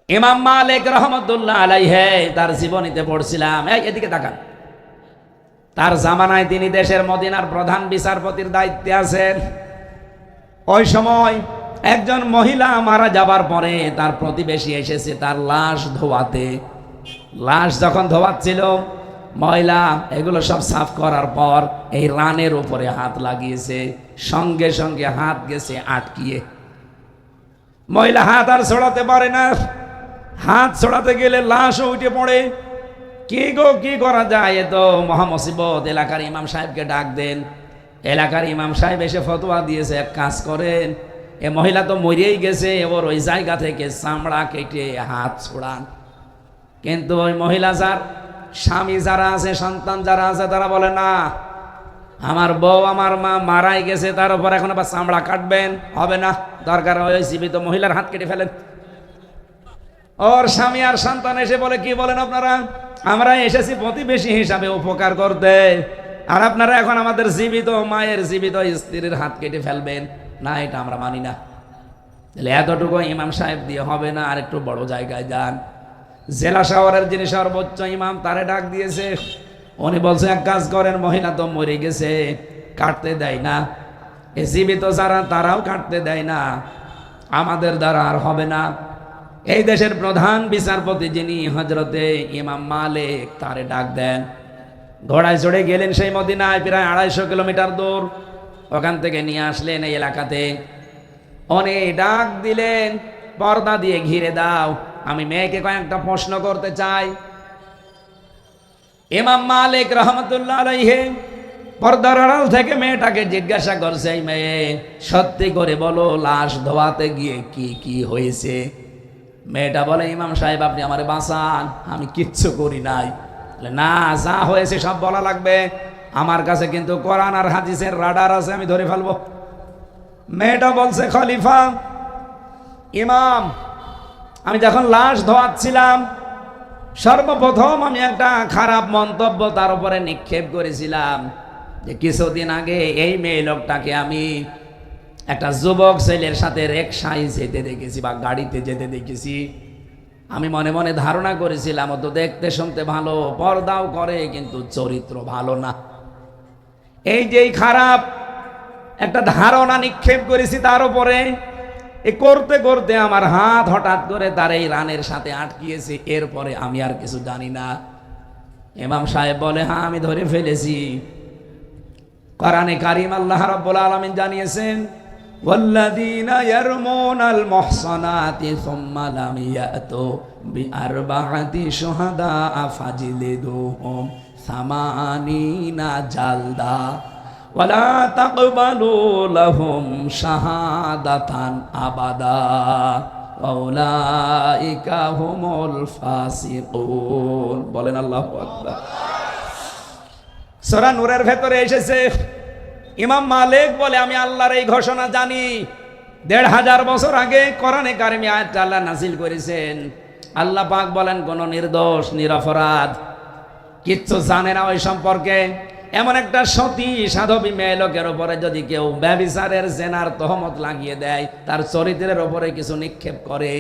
ইমাম মালিক রহমতুল্লাহ আলাইহি তার জীবনীতে পড়ছিলাম, এদিকে তাকান, তার জামানায় তিনি দেশের মদিনার প্রধান বিচারপতির দায়িত্বে আছেন। ওই সময় একজন মহিলা মারা যাবার পরে তার প্রতিবেশী এসেছে তার লাশ ধোয়াতে। লাশ যখন ধোয়াচ্ছিল, মহিলা এগুলো সব সাফ করার পর এই রানের উপরে হাত লাগিয়েছে, সঙ্গে সঙ্গে হাত গেছে আটকিয়ে। মহিলা হাত আর ছড়াতে পারে না, হাত ছড়াতে গেলে লাশও উঠে পড়ে। কি গো, কি করা যায়? এ তো মহামুসিবত। এলাকার ইমাম সাহেবকে ডাক দেন। এলাকার ইমাম সাহেব এসে ফতোয়া দিয়েছে, এক কাজ করেন, এ মহিলা তো মরেই গেছে, এবার ওই জায়গা থেকে চামড়া কেটে হাত ছোড়ান। কিন্তু ওই মহিলা যার স্বামী যারা আছে, সন্তান যারা আছে, তারা বলে না, আমার বউ আমার মা মারাই গেছে, তার উপর এখন আবার চামড়া কাটবেন, হবে না, দরকার হয় জীবিত মহিলার হাত কেটে ফেলেন। ওর স্বামী আর সন্তান এসে বলে, কি বলেন আপনারা, আমরা এসেছি প্রতিবেশী হিসাবে উপকার করতে, আর আপনারা এখন আমাদের জীবিত মায়ের জীবিত স্ত্রীর হাত কেটে ফেলবেন? না, এটা আমরা মানি না। তাহলে এতটুকু ইমাম সাহেব দিয়ে হবে না, আর একটু বড় জায়গায় যান। জেলা শহরের যিনি সর্বোচ্চ ইমাম, তারে ডাক দিয়েছে। উনি বলছে, এক কাজ করেন, মহিলা তো মরে গেছে, কাটতে দেয় না, এ জীবিত যারা তারাও কাটতে দেয় না, আমাদের দ্বারা আর হবে না। এই দেশের প্রধান বিচারপতি যিনি হজরতে ইমাম মালিক, তারে ডাক দেন। ঘোড়ায় চড়ে গেলেন সেই মদিনায়, প্রায় 250 কিলোমিটার দূর। ওখান থেকে নিয়ে আসলেন এই এলাকাতে। অনেক ডাক দিলেন, পর্দা দিয়ে ঘিরে দাও, আমি মেয়েকে কয়েকটা প্রশ্ন করতে চাই। ইমাম মালিক রহমতুল্লাহ আলাইহি পর্দার আড়াল থেকে মেয়েটাকে জিজ্ঞাসা করছে, এই মেয়ে, সত্যি করে বলো, লাশ ধোয়াতে গিয়ে কি কি হয়েছে? মেয়েটা বলে, ইমাম সাহেব আপনি আমারে বাঁচান, আমি কিচ্ছু করি নাই। না, যা হয়েছে সব বলা লাগবে, আমার কাছে কিন্তু কোরআন আর হাদিসের রাডার আছে, আমি ধরে ফেলবো। মেয়েটা বলছে, খলিফা ইমাম, আমি যখন লাশ ধোয়াচ্ছিলাম, সর্বপ্রথম আমি একটা খারাপ মন্তব্য তার উপরে নিক্ষেপ করেছিলাম, যে কিছুদিন আগে এই মেয়ে লোকটাকে আমি একটা যুবক ছেলের সাথে রিকশায় যেতে দেখেছি বা গাড়িতে যেতে দেখেছি। আমি মনে মনে ধারণা করেছিলাম, ও তো দেখতে শুনতে ভালো, পর্দাও করে, কিন্তু চরিত্র ভালো না। এই যে খারাপ একটা ধারণা নিক্ষেপ করেছি তার উপরে, এ করতে করতে আমার হাত হঠাৎ করে তার এই রানের সাথে আটকিয়েছে, এরপরে আমি আর কিছু জানি না। ইমাম সাহেব বলে, হ্যাঁ আমি ধরে ফেলেছি। কোরআনে কারীম আল্লাহ রাব্বুল আলামিন জানিয়েছেন, ওয়াল্লাযীনা ইয়ারমুনাল মুহসানাতি সুম্মা লাম ইয়াতু বিআরবাআতি শুহাদা ফাজলিদুহুম সামানিনা জালদা ওয়ালা তাকবালু লাহুম শাহাদাতান আবাদা উলাইকা হুমুল ফাসিকুন। বলেন আল্লাহু আকবার। সূরা নূরের ভেতরে এসেছে, ইমাম মালিক বলে, আমি আল্লাহর এই ঘোষণা জানি। 1500 বছর আগে কোরআনে কারিমে আয়াতটা আল্লাহ নাযিল করেছেন। আল্লাহ পাক বলেন, কোন নির্দোষ নিরপরাধ কিচ্ছু জানে না ওই সম্পর্কে এমন একটা সতী সাধবী মেয়ে লোকের উপরে যদি কেউ ব্যভিচারের জেনার তহমত লাগিয়ে দেয়, তার চরিত্রের উপরে কিছু নিক্ষেপ করে,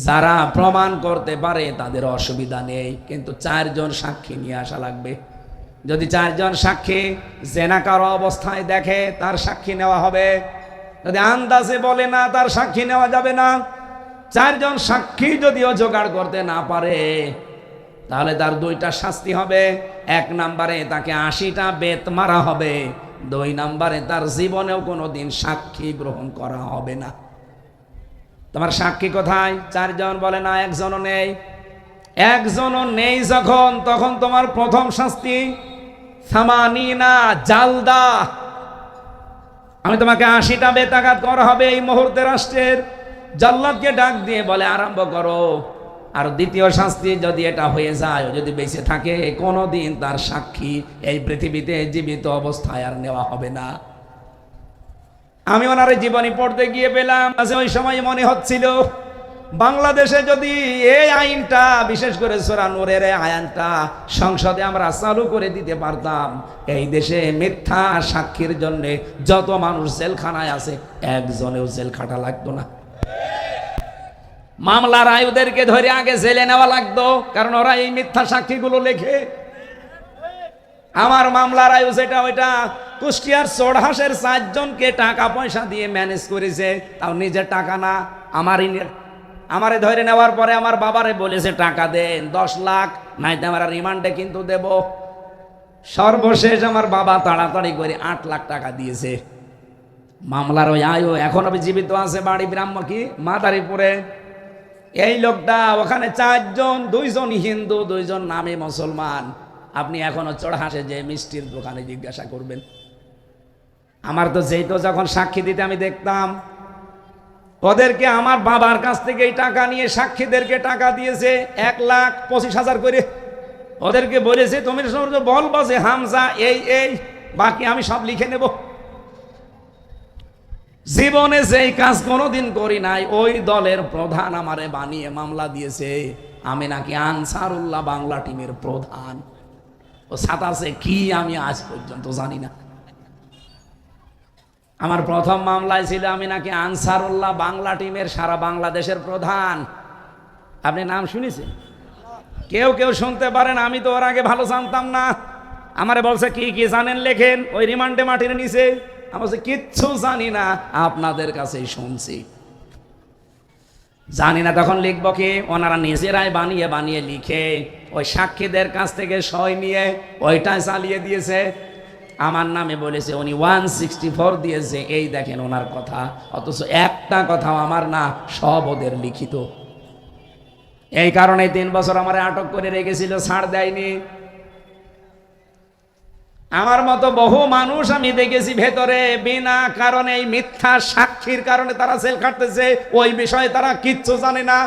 যারা প্রমাণ করতে পারে তাদের অসুবিধা নেই, কিন্তু 4 জন সাক্ষী নিয়ে আসা লাগবে। যদি 4 জন সাক্ষী জেনাকার অবস্থায় দেখে, তার সাক্ষী নেওয়া হবে। যদি আন্দাজে বলে না, তার সাক্ষী নেওয়া যাবে না। 4 জন সাক্ষী যদিও জোগাড় করতে না পারে, তাহলে তার 2টা শাস্তি হবে। 1 নম্বরে তাকে 80টা বেত মারা হবে, 2 নম্বরে তার জীবনেও কোনোদিন সাক্ষী গ্রহণ করা হবে না। তোমার সাক্ষী কোথায়? 4 জন বলে, না, একজনও নেই। একজনও নেই যখন, তখন তোমার প্রথম শাস্তি সামানিনা জালদা, আমি তোমাকে 80টা বেতাঘাত করা হবে এই মুহূর্তে। রাষ্ট্রের জাল্লাদকে ডাক দিয়ে বলে, আরম্ভ করো। আর দ্বিতীয় শাস্তি, যদি এটা হয়ে যায়, যদি বেঁচে থাকে, কোনোদিন তার সাক্ষী এই পৃথিবীতে জীবিত অবস্থায় আর নেওয়া হবে না। আমি ওনার জীবনী পড়তে গিয়ে পেলাম, ওই সময় মনে হচ্ছিল বাংলাদেশে যদি এই আইনটা, বিশেষ করে সূরা নূরের আইনটা সংসদে আমরা চালু করে দিতে পারতাম, এই দেশে মিথ্যা সাক্ষীর জন্য যত মানুষ জেলখানায় আছে, একজনেও জেল খাটা লাগতো না। মামলার আয়ুদেরকে ধরে আগে জেলে নেওয়া লাগতো, কারণ ওরা এই মিথ্যা সাক্ষীগুলো লেখে। আমার মামলার আয়ু যেটা, ওইটা কুষ্টিয়ার চোড়হাসের 4 জনকে টাকা পয়সা দিয়ে ম্যানেজ করেছে, তাও নিজের টাকা না। আমারে ধরে নেওয়ার পরে আমার বাবারে বলেছে, টাকা দেন 10 লাখ, নাইতে আমার রিমান্ডে কিন্তু দেব। সর্বশেষ আমার বাবা তাড়াতাড়ি করে 8 লাখ টাকা দিয়েছে। মামলার ওই আয়ু এখনো জীবিত আছে, বাড়ি মাদারীপুরে। এই লোকটা, ওখানে 4 জন, 2 জন হিন্দু, 2 জন নামে মুসলমান। আপনি এখনো চোড়হাসে যে মিষ্টির দোকানে জিজ্ঞাসা করবেন। আমার তো যখন সাক্ষী দিতে আমি দেখতাম, ওদেরকে আমার বাবার কাছ থেকে এই টাকা নিয়ে সাক্ষীদেরকে টাকা দিয়েছে 1,25,000 করে। ওদেরকে বলেছে তুমি শুধু বলবো যে হামজা এই এই, বাকি আমি সব লিখে নেব। জীবনে যেই কাজ কোনোদিন করি নাই, ওই দলের প্রধান আমারে বানিয়ে মামলা দিয়েছে আমি নাকি আনসারুল্লাহ বাংলা টিমের প্রধান। ও সাতাশে কি আমি আজ পর্যন্ত জানি না। আমার প্রথম মামলায় ছিল আমি নাকি আনসারুল্লাহ বাংলা টিমের সারা বাংলাদেশের প্রধান। আপনি নাম শুনেছেন? কেউ কেউ শুনতে পারেন, আমি তো ওর আগে ভালো জানতাম না। আমারে বলছে কি কি জানেন লেখেন, ওই রিমান্ডে মাটির নিচে। আমি বলছি কিচ্ছু জানি না, আপনাদের কাছেই শুনছি। জানি না তখন লিখব কি? ওনারা নিজেরাই বানিয়ে বানিয়ে লিখে ওই সাক্ষীদের কাছ থেকে সই নিয়ে ওইটাই চালিয়ে দিয়েছে। আমার নামে বলেছে উনি 164 দিয়েছে, এই দেখেন ওনার কথা। অথচ একটা কথাও আমার না, সব ওদের লিখিত। এই কারণে 3 বছর আমার আটক করে রেখেছিল, ছাড় দেয়নি। আমার মতো বহু মানুষ আমি দেখেছি ভেতরে বিনা কারণে, এই মিথ্যা সাক্ষীর কারণে তারা জেল খাটতেছে, ওই বিষয়ে তারা কিচ্ছু জানে না।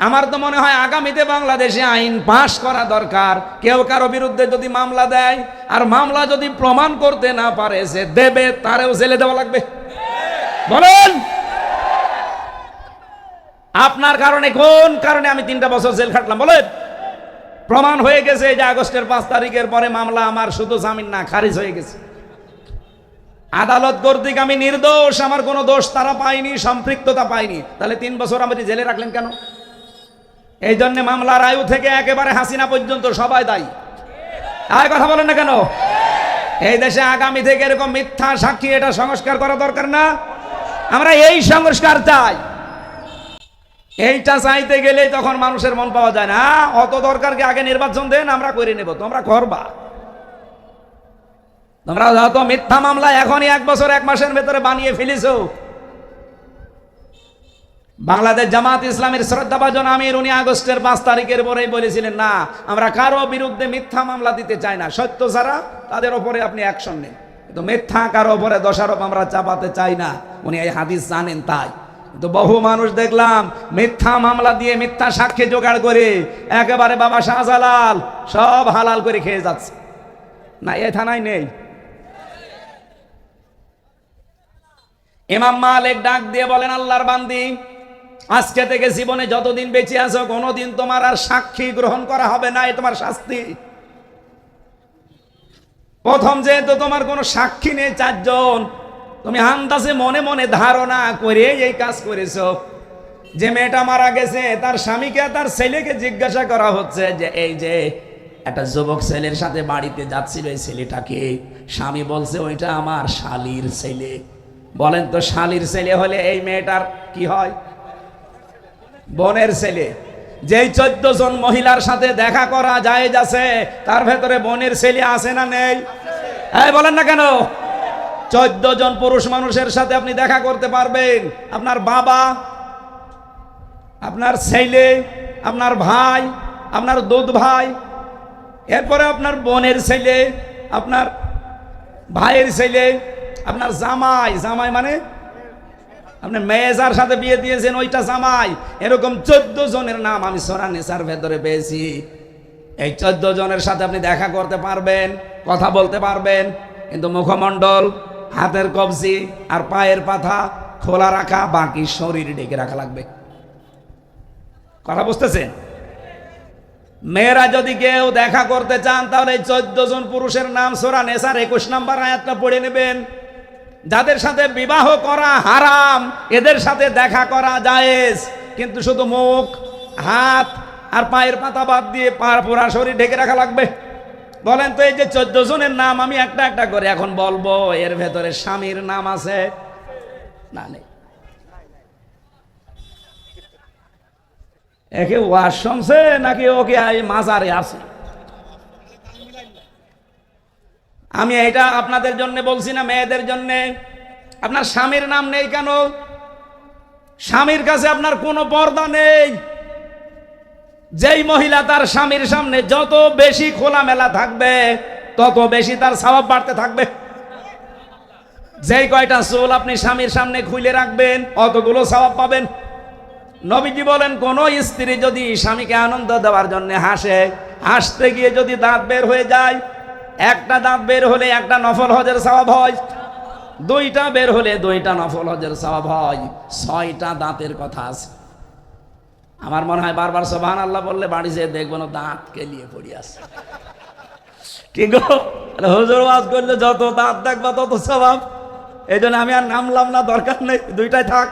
আমার তো মনে হয় আগামীতে বাংলাদেশে আইন পাশ করা দরকার। কেউ কারো বিরুদ্ধে যদি মামলা দেয়, আর মামলা যদি প্রমাণ করতে না পারে যে দেবে, তারেও জেলে দেওয়া লাগবে। বলেন আপনার কারণে, কোন কারণে আমি 3টা বছর জেল খাটলাম? বলেন। প্রমাণ হয়ে গেছে যে আগস্টের 5 তারিখের পরে মামলা আমার শুধু জামিন না, খারিজ হয়ে গেছে। আদালত কর্তৃক আমি নির্দোষ, আমার কোনো দোষ তারা পায়নি, সম্পৃক্ততা পায়নি। তাহলে 3 বছর আমাকে জেলে রাখলেন কেন? এই জন্য মামলার আয়ু থেকে একেবারে হাসিনা পর্যন্ত সবাই দায়ী। আর কথা বলেন না কেন? এই দেশে আগামী থেকে এরকম মিথ্যা সাক্ষী, এটা সংস্কার করা দরকার না? আমরা এই সংস্কার চাই। এইটা চাইতে গেলে তখন মানুষের মন পাওয়া যায় না। অত দরকার কি? আগে নির্বাচন দেন, আমরা করে নেব, তোমরা করবা। তোমরা যত মিথ্যা মামলা এখনই 1 বছর 1 মাসের ভেতরে বানিয়ে ফেলেছো। বাংলাদেশ জামাত ইসলামের শ্রদ্ধাভাজন আমির, উনি আগস্টের 5 তারিখের পরেই বলেছিলেন, না আমরা কারো বিরুদ্ধে মিথ্যা মামলা দিতে চাই না, সত্য যারা তাদের ওপরে আপনি অ্যাকশন নেন, কিন্তু মিথ্যা কারো ওপরে দোষারোপ আমরা চাপাতে চাই না। উনি এই হাদিস জানেন। তাই তো বহু মানুষ দেখলাম মিথ্যা মামলা দিয়ে মিথ্যা সাক্ষী জোগাড় করে একেবারে বাবা শাহজালাল সব হালাল করে খেয়ে যাচ্ছে। না, এ থানায় নেই। ইমাম মালিক ডাক দিয়ে বলেন, আল্লাহর বান্দি, আজকে থেকে জীবনে যতদিন বেঁচে আছো কোনোদিন তোমার আর সাক্ষী গ্রহণ করা হবে না, এ তোমার শাস্তি। প্রথম যেহেতু তোমার কোনো সাক্ষী নেই, 4 জন, তুমি আন্দাজে মনে মনে ধারণা করে এই কাজ করেছো। যে মেয়েটা মারা গেছে তার স্বামীকে তার ছেলেকে জিজ্ঞাসা করা হচ্ছে যে এই যে একটা যুবক ছেলের সাথে বাড়িতে যাচ্ছিল, এই ছেলেটাকে? স্বামী বলছে ওইটা আমার শালীর ছেলে। বলেন তো, শালীর ছেলে হলে এই মেয়েটার কি হয়? বোনের ছেলে। যেই 14 জন মহিলার সাথে দেখা করা জায়েজ আছে, তার ভেতরে বোনের ছেলে আছে না নেই? এই বলেন না কেন? 14 জন পুরুষ মানুষের সাথে আপনি দেখা করতে পারবেন। আপনার বাবা, আপনার ছেলে, আপনার ভাই, আপনার দুধ ভাই, এরপরে আপনার বোনের ছেলে, আপনার ভাইয়ের ছেলে, আপনার জামাই। জামাই মানে আপনি মেয়ে যার সাথে বিয়ে দিয়েছেন ওইটা জামাই। এরকম 14 জনের নাম আমি সূরা নিসার ভেতরে পেয়েছি। এই 14 জনের সাথে আপনি দেখা করতে পারবেন, কথা বলতে পারবেন, কিন্তু মুখমণ্ডল, হাতের কবজি আর পায়ের পাতা খোলা রাখা, বাকি শরীর ঢেকে রাখা লাগবে। কথা বুঝতেছেন? মেয়েরা যদি কেউ দেখা করতে চান তাহলে 14 জন পুরুষের নাম সূরা নিসার 21 নম্বর আয়াতটা পড়ে নেবেন। যাদের সাথে বিবাহ করা হারাম, এদের সাথে দেখা করা জায়েজ, কিন্তু শুধু মুখ, হাত আর পায়ের পাতা বাদ দিয়ে পুরা শরীর ঢেকে রাখা লাগবে। বলেন তো, এই যে 14 জনের নাম আমি একটা একটা করে এখন বলবো, এর ভেতরে স্বামীর নাম আছে না? নেই। একে ওয়াজ শুনছে নাকি ওকে মাজারে আছে? আমি এটা আপনাদের জন্য বলছি না, মেয়েদের জন্য। আপনার স্বামীর নাম নেই কেন? স্বামীর কাছে আপনার কোনো পর্দা নেই। যেই মহিলা তার স্বামীর সামনে যত বেশি খোলামেলা থাকবে, তত বেশি তার সওয়াব বাড়তে থাকবে। যেই কয়টা চুল আপনি স্বামীর সামনে খুলে রাখবেন, অতগুলো সওয়াব পাবেন। নবীজি বলেন, কোন স্ত্রী যদি স্বামীকে আনন্দ দেওয়ার জন্য হাসে, হাসতে গিয়ে যদি দাঁত বের হয়ে যায়, একটা দাঁত বের হলে একটা নফল হজের সওয়াব হয়, দুইটা বের হলে দুইটা নফল হজের সওয়াব হয়, 6টা দাঁতের কথা আছে। আমার মনে হয় বারবার সুবহানাল্লাহ বললে বাড়ি যেয়ে দেখবো না দাঁত কেলিয়ে পড়ে আছে। কি গো, হুজুর ওয়াজ করলে যত দাঁত দেখবা তত সওয়াব। এই জন্য আমি আর নামলাম না, দরকার নেই, দুইটাই থাক।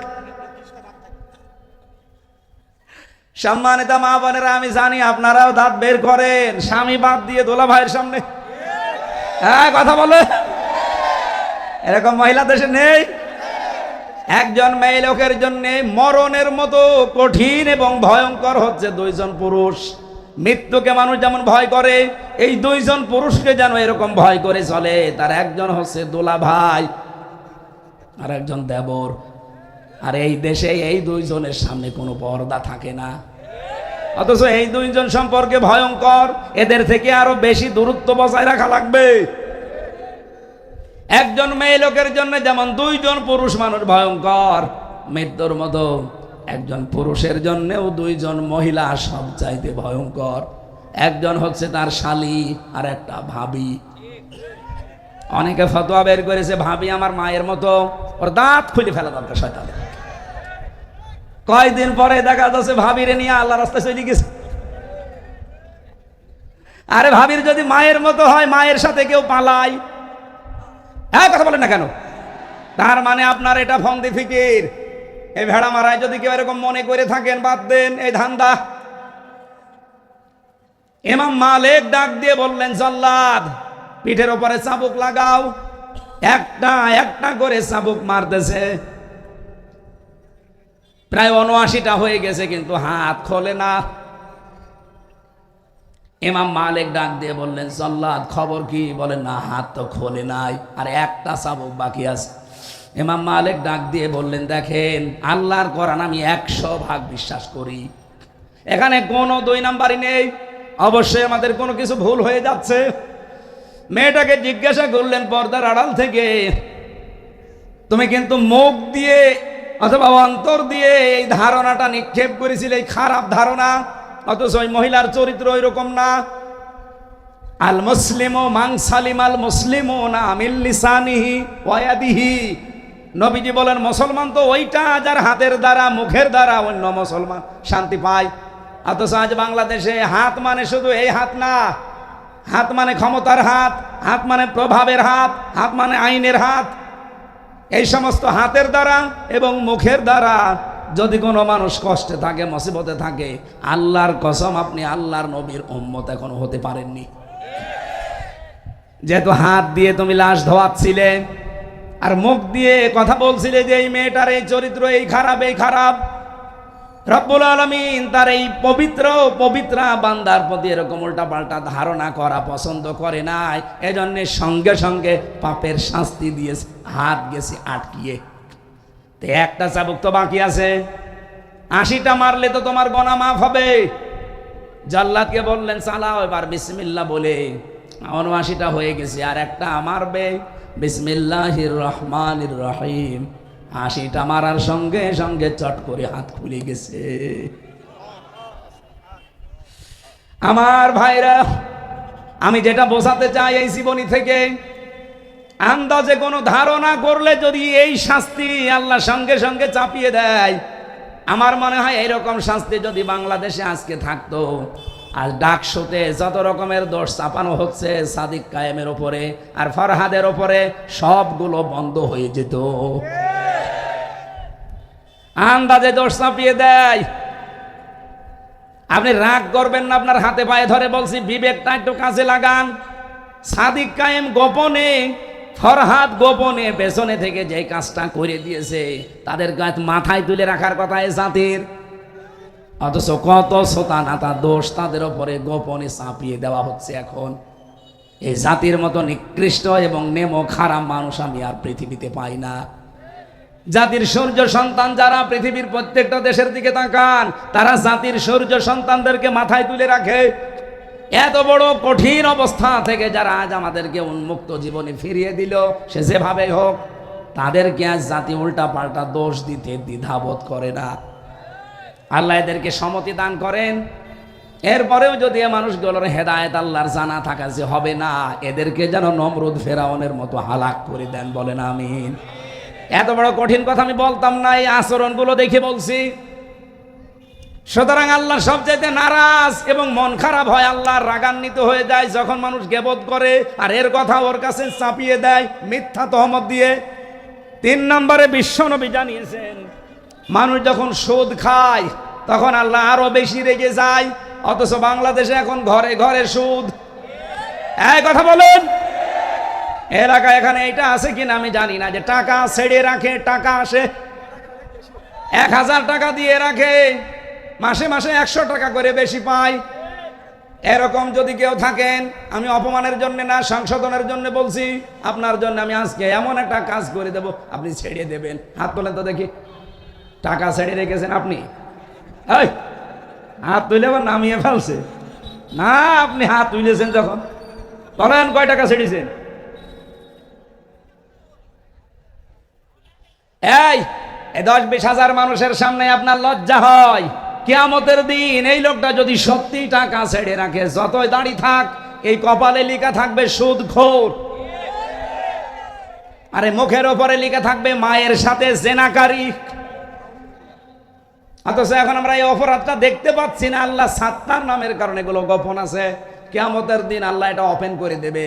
সম্মানিত মা বোনেরা, আমি জানি আপনারাও দাঁত বের করেন স্বামী বাদ দিয়ে দোলা ভাইয়ের সামনে। হ্যাঁ, কথা বলে। এরকম মহিলা দেশে নেই? একজন মেয়ে লোকের জন্য মরণের মতো কঠিন এবং ভয়ঙ্কর হচ্ছে 2 জন পুরুষ। মৃত্যুকে মানুষ যেমন ভয় করে, এই 2 জন পুরুষকে যেন এরকম ভয় করে চলে। তার একজন হচ্ছে দোলা ভাই আর একজন দেবর। আর এই দেশে এই 2 জনের সামনে কোনো পর্দা থাকে না, অথচ এই 2 জন সম্পর্কে ভয়ঙ্কর। এদের থেকে আরো বেশি দূরত্ব বজায় রাখা লাগবে। একজন মেয়ে লোকের জন্য যেমন 2 জন পুরুষ মানুষ ভয়ঙ্কর, মৃত্যুর মতো একজন পুরুষের জন্যও 2 জন মহিলা সবচাইতে ভয়ঙ্কর। একজন হচ্ছে তার শালী আর একটা ভাবি। অনেকে ফতোয়া বের করেছে ভাবি আমার মায়ের মতো, ওর দাঁত খুলে ফেলা দরকার শয়তান। কয়দিন পরে দেখা যাচ্ছে ভাবিরে নিয়ে আল্লাহ রাস্তায় চলে গেছে। আরে ভাবির যদি মায়ের মতো হয়, মায়ের সাথে কেউ পালায়, হ্যাঁ কথা বলেন না কেন? তার মানে আপনার এটা ফন্দি ফিকির। এই ভেড়া মারায় যদি কেউ এরকম মনে করে থাকেন, বাদ দেন এই ধান্দা। ইমাম মালিক ডাক দিয়ে বললেন, জল্লাদ পিঠের উপরে চাবুক লাগাও। একটা একটা করে চাবুক মারতেছে, প্রায় ৭৯টা হয়ে গেছে, কিন্তু হাত খোলে না। ইমাম মালিক ডাক দিয়ে বললেন, জল্লাদ খবর কি? বলেন না, হাত তো খোলে নাই, আর একটা চাবুক বাকি আছে। ইমাম মালিক ডাক দিয়ে বললেন, দেখেন আল্লাহর কোরআন আমি 100% বিশ্বাস করি, এখানে কোনো 2 নাম্বারই নেই। অবশ্যই আমাদের কোনো কিছু ভুল হয়ে যাচ্ছে। মেয়েটাকে জিজ্ঞাসা করলেন পর্দার আড়াল থেকে, তুমি কিন্তু মুখ দিয়ে অথবা অন্তর দিয়ে এই ধারণাটা নিক্ষেপ করেছিলে, এই খারাপ ধারণা, অথচ ওই মহিলার চরিত্র ওইরকম না। আল মুসলিমু মান সালিমাল মুসলিমুনা মিন লিসানিহি ওয়া ইয়াদিহি। নবীজি বলেন মুসলমান তো ওইটা যার হাতের দ্বারা মুখের দ্বারা অন্য মুসলমান শান্তি পায়। অথচ আজ বাংলাদেশে হাত মানে শুধু এই হাত না, হাত মানে ক্ষমতার হাত, হাত মানে প্রভাবের হাত, হাত মানে আইনের হাত। এই সমস্ত হাতের দ্বারা এবং মুখের দ্বারা যদি কোনো মানুষ কষ্টে থাকে, মুসিবতে থাকে, আল্লাহর কসম আপনি আল্লাহর নবীর উম্মত এখনো হতে পারেননি। যেহেতু হাত দিয়ে তুমি লাশ ধোয়াচ্ছিলে আর মুখ দিয়ে কথা বলছিলে যে এই মেয়েটার এই চরিত্র এই খারাপ, এই খারাপ, রব্বুল আলামিন তার এই পবিত্রা বান্দার প্রতি এরকম উল্টাপাল্টা ধারণা করা পছন্দ করে নাই। এজন্য সঙ্গে সঙ্গে পাপের শাস্তি দিয়েছে, হাত গেছে আটকিয়ে। তো একটা চাবুক তো বাকি আছে, 80টা মারলে তো তোমার গোনা মাফ হবে। জাল্লাদকে বললেন চালাও এবার বিসমিল্লাহ বলে। 79টা হয়ে গেছে, আর একটা মারবে, বিসমিল্লাহির রহমানির রহিম। 80টা মারার সঙ্গে সঙ্গে চট করে হাত খুলে গেছে। আমার ভাইরা, আমি যেটা বোঝাতে চাই এই জীবনী থেকে, আন্দাজে কোনো ধারণা করলে যদি এই শাস্তি আল্লাহ সঙ্গে সঙ্গে চাপিয়ে দেয়, আমার মনে হয় এইরকম শাস্তি যদি বাংলাদেশে আজকে থাকতো, আর ডাকসুতে যত রকমের দোষ চাপানো হচ্ছে সাদিক কায়েমের ওপরে আর ফরহাদের ওপরে, সবগুলো বন্ধ হয়ে যেত। আন্দাজে দোষ চাপিয়ে দেয়। আপনি রাগ করবেন না, আপনার হাতে পায়ে ধরে বলছি, বিবেকটা একটু কাজে লাগান। সাদিক কায়েম গোপনে, ফরহাদ গোপনে পেছনে থেকে যে কাজটা করে দিয়েছে, তাদের মাথায় তুলে রাখার কথা এই জাতির, অথচ কত শোতানাতা দোষ তাদের ওপরে গোপনে চাপিয়ে দেওয়া হচ্ছে। এখন এই জাতির মতো নিকৃষ্ট এবং নেমো খারাপ মানুষ আমি আর পৃথিবীতে পাই না। জাতির সূর্য সন্তান যারা পৃথিবীর প্রত্যেকটা দেশের দিকে তাকান, তারা জাতির সূর্য সন্তানদেরকে মাথায় তুলে রাখে। এত বড় কঠিন অবস্থা থেকে যারা আজ আমাদেরকে উন্মুক্ত জীবনে ফিরিয়ে দিল, সে যেভাবে হোক, তাদেরকে আজ জাতি উল্টা পাল্টা দোষ দিতে দ্বিধাবোধ করে না। আল্লাহ এদেরকে সম্মতি দান করেন। এরপরেও যদি এ মানুষগুলোর হেদায়েত আল্লাহর জানা থাকা যে হবে না, এদেরকে যেন নমরুদ ফেরাউনের মতো হালাক করে দেন, বলেন আমিন। এত বড় কঠিন কথা আমি বলতাম না, এই আচরণগুলো দেখে বলছি। সুতরাং আল্লাহ সবচাইতে নারাজ এবং মন খারাপ হয়, আল্লাহর রাগান্বিত হয়ে যায় যখন মানুষ গীবত করে আর এর কথা ওর কাছে চাপিয়ে দেয় মিথ্যা তহমত দিয়ে। 3 নম্বরে বিশ্বনবী জানিয়েছেন, মানুষ যখন সুদ খায় তখন আল্লাহ আরো বেশি রেগে যায়। অথচ বাংলাদেশে এখন ঘরে ঘরে সুদ। এই কথা বলুন, এলাকায় এখানে এটা আছে কিনা আমি জানি না, যে টাকা ছেড়ে রাখে, টাকা আসে 1000 টাকা দিয়ে রাখে, মাসে মাসে 100 টাকা করে বেশি পায়। এরকম যদি কেউ থাকেন, আমি অপমানের জন্য না, সংশোধনের জন্য বলছি, আপনার জন্য আমি আজকে এমন একটা কাজ করে দেব, আপনি ছেড়ে দেবেন। হাত তোলেন তো দেখি, টাকা ছেড়ে রেখেছেন আপনি? এই হাত তুলে আবার নামিয়ে ফেলছে না, আপনি হাত তুলেছেন যখন, বলেন কয় টাকা ছেড়েছেন? এই 10-20 হাজার মানুষের সামনে আপনার লজ্জা হয়? কিয়ামতের দিন এই লোকটা যদি সত্যি টাকা ছেড়ে রাখে, যতই দাড়ি থাক, এই কপালে লেখা থাকবে সুদখোর, আরে মুখের ওপরে লেখা থাকবে মায়ের সাথে জেনাকারী। অথচ এখন আমরা এই অপরাধটা দেখতে পাচ্ছি না, আল্লাহ সাত্তার নামের কারণে এগুলো গোপন আছে। কিয়ামতের দিন আল্লাহ এটা ওপেন করে দেবে।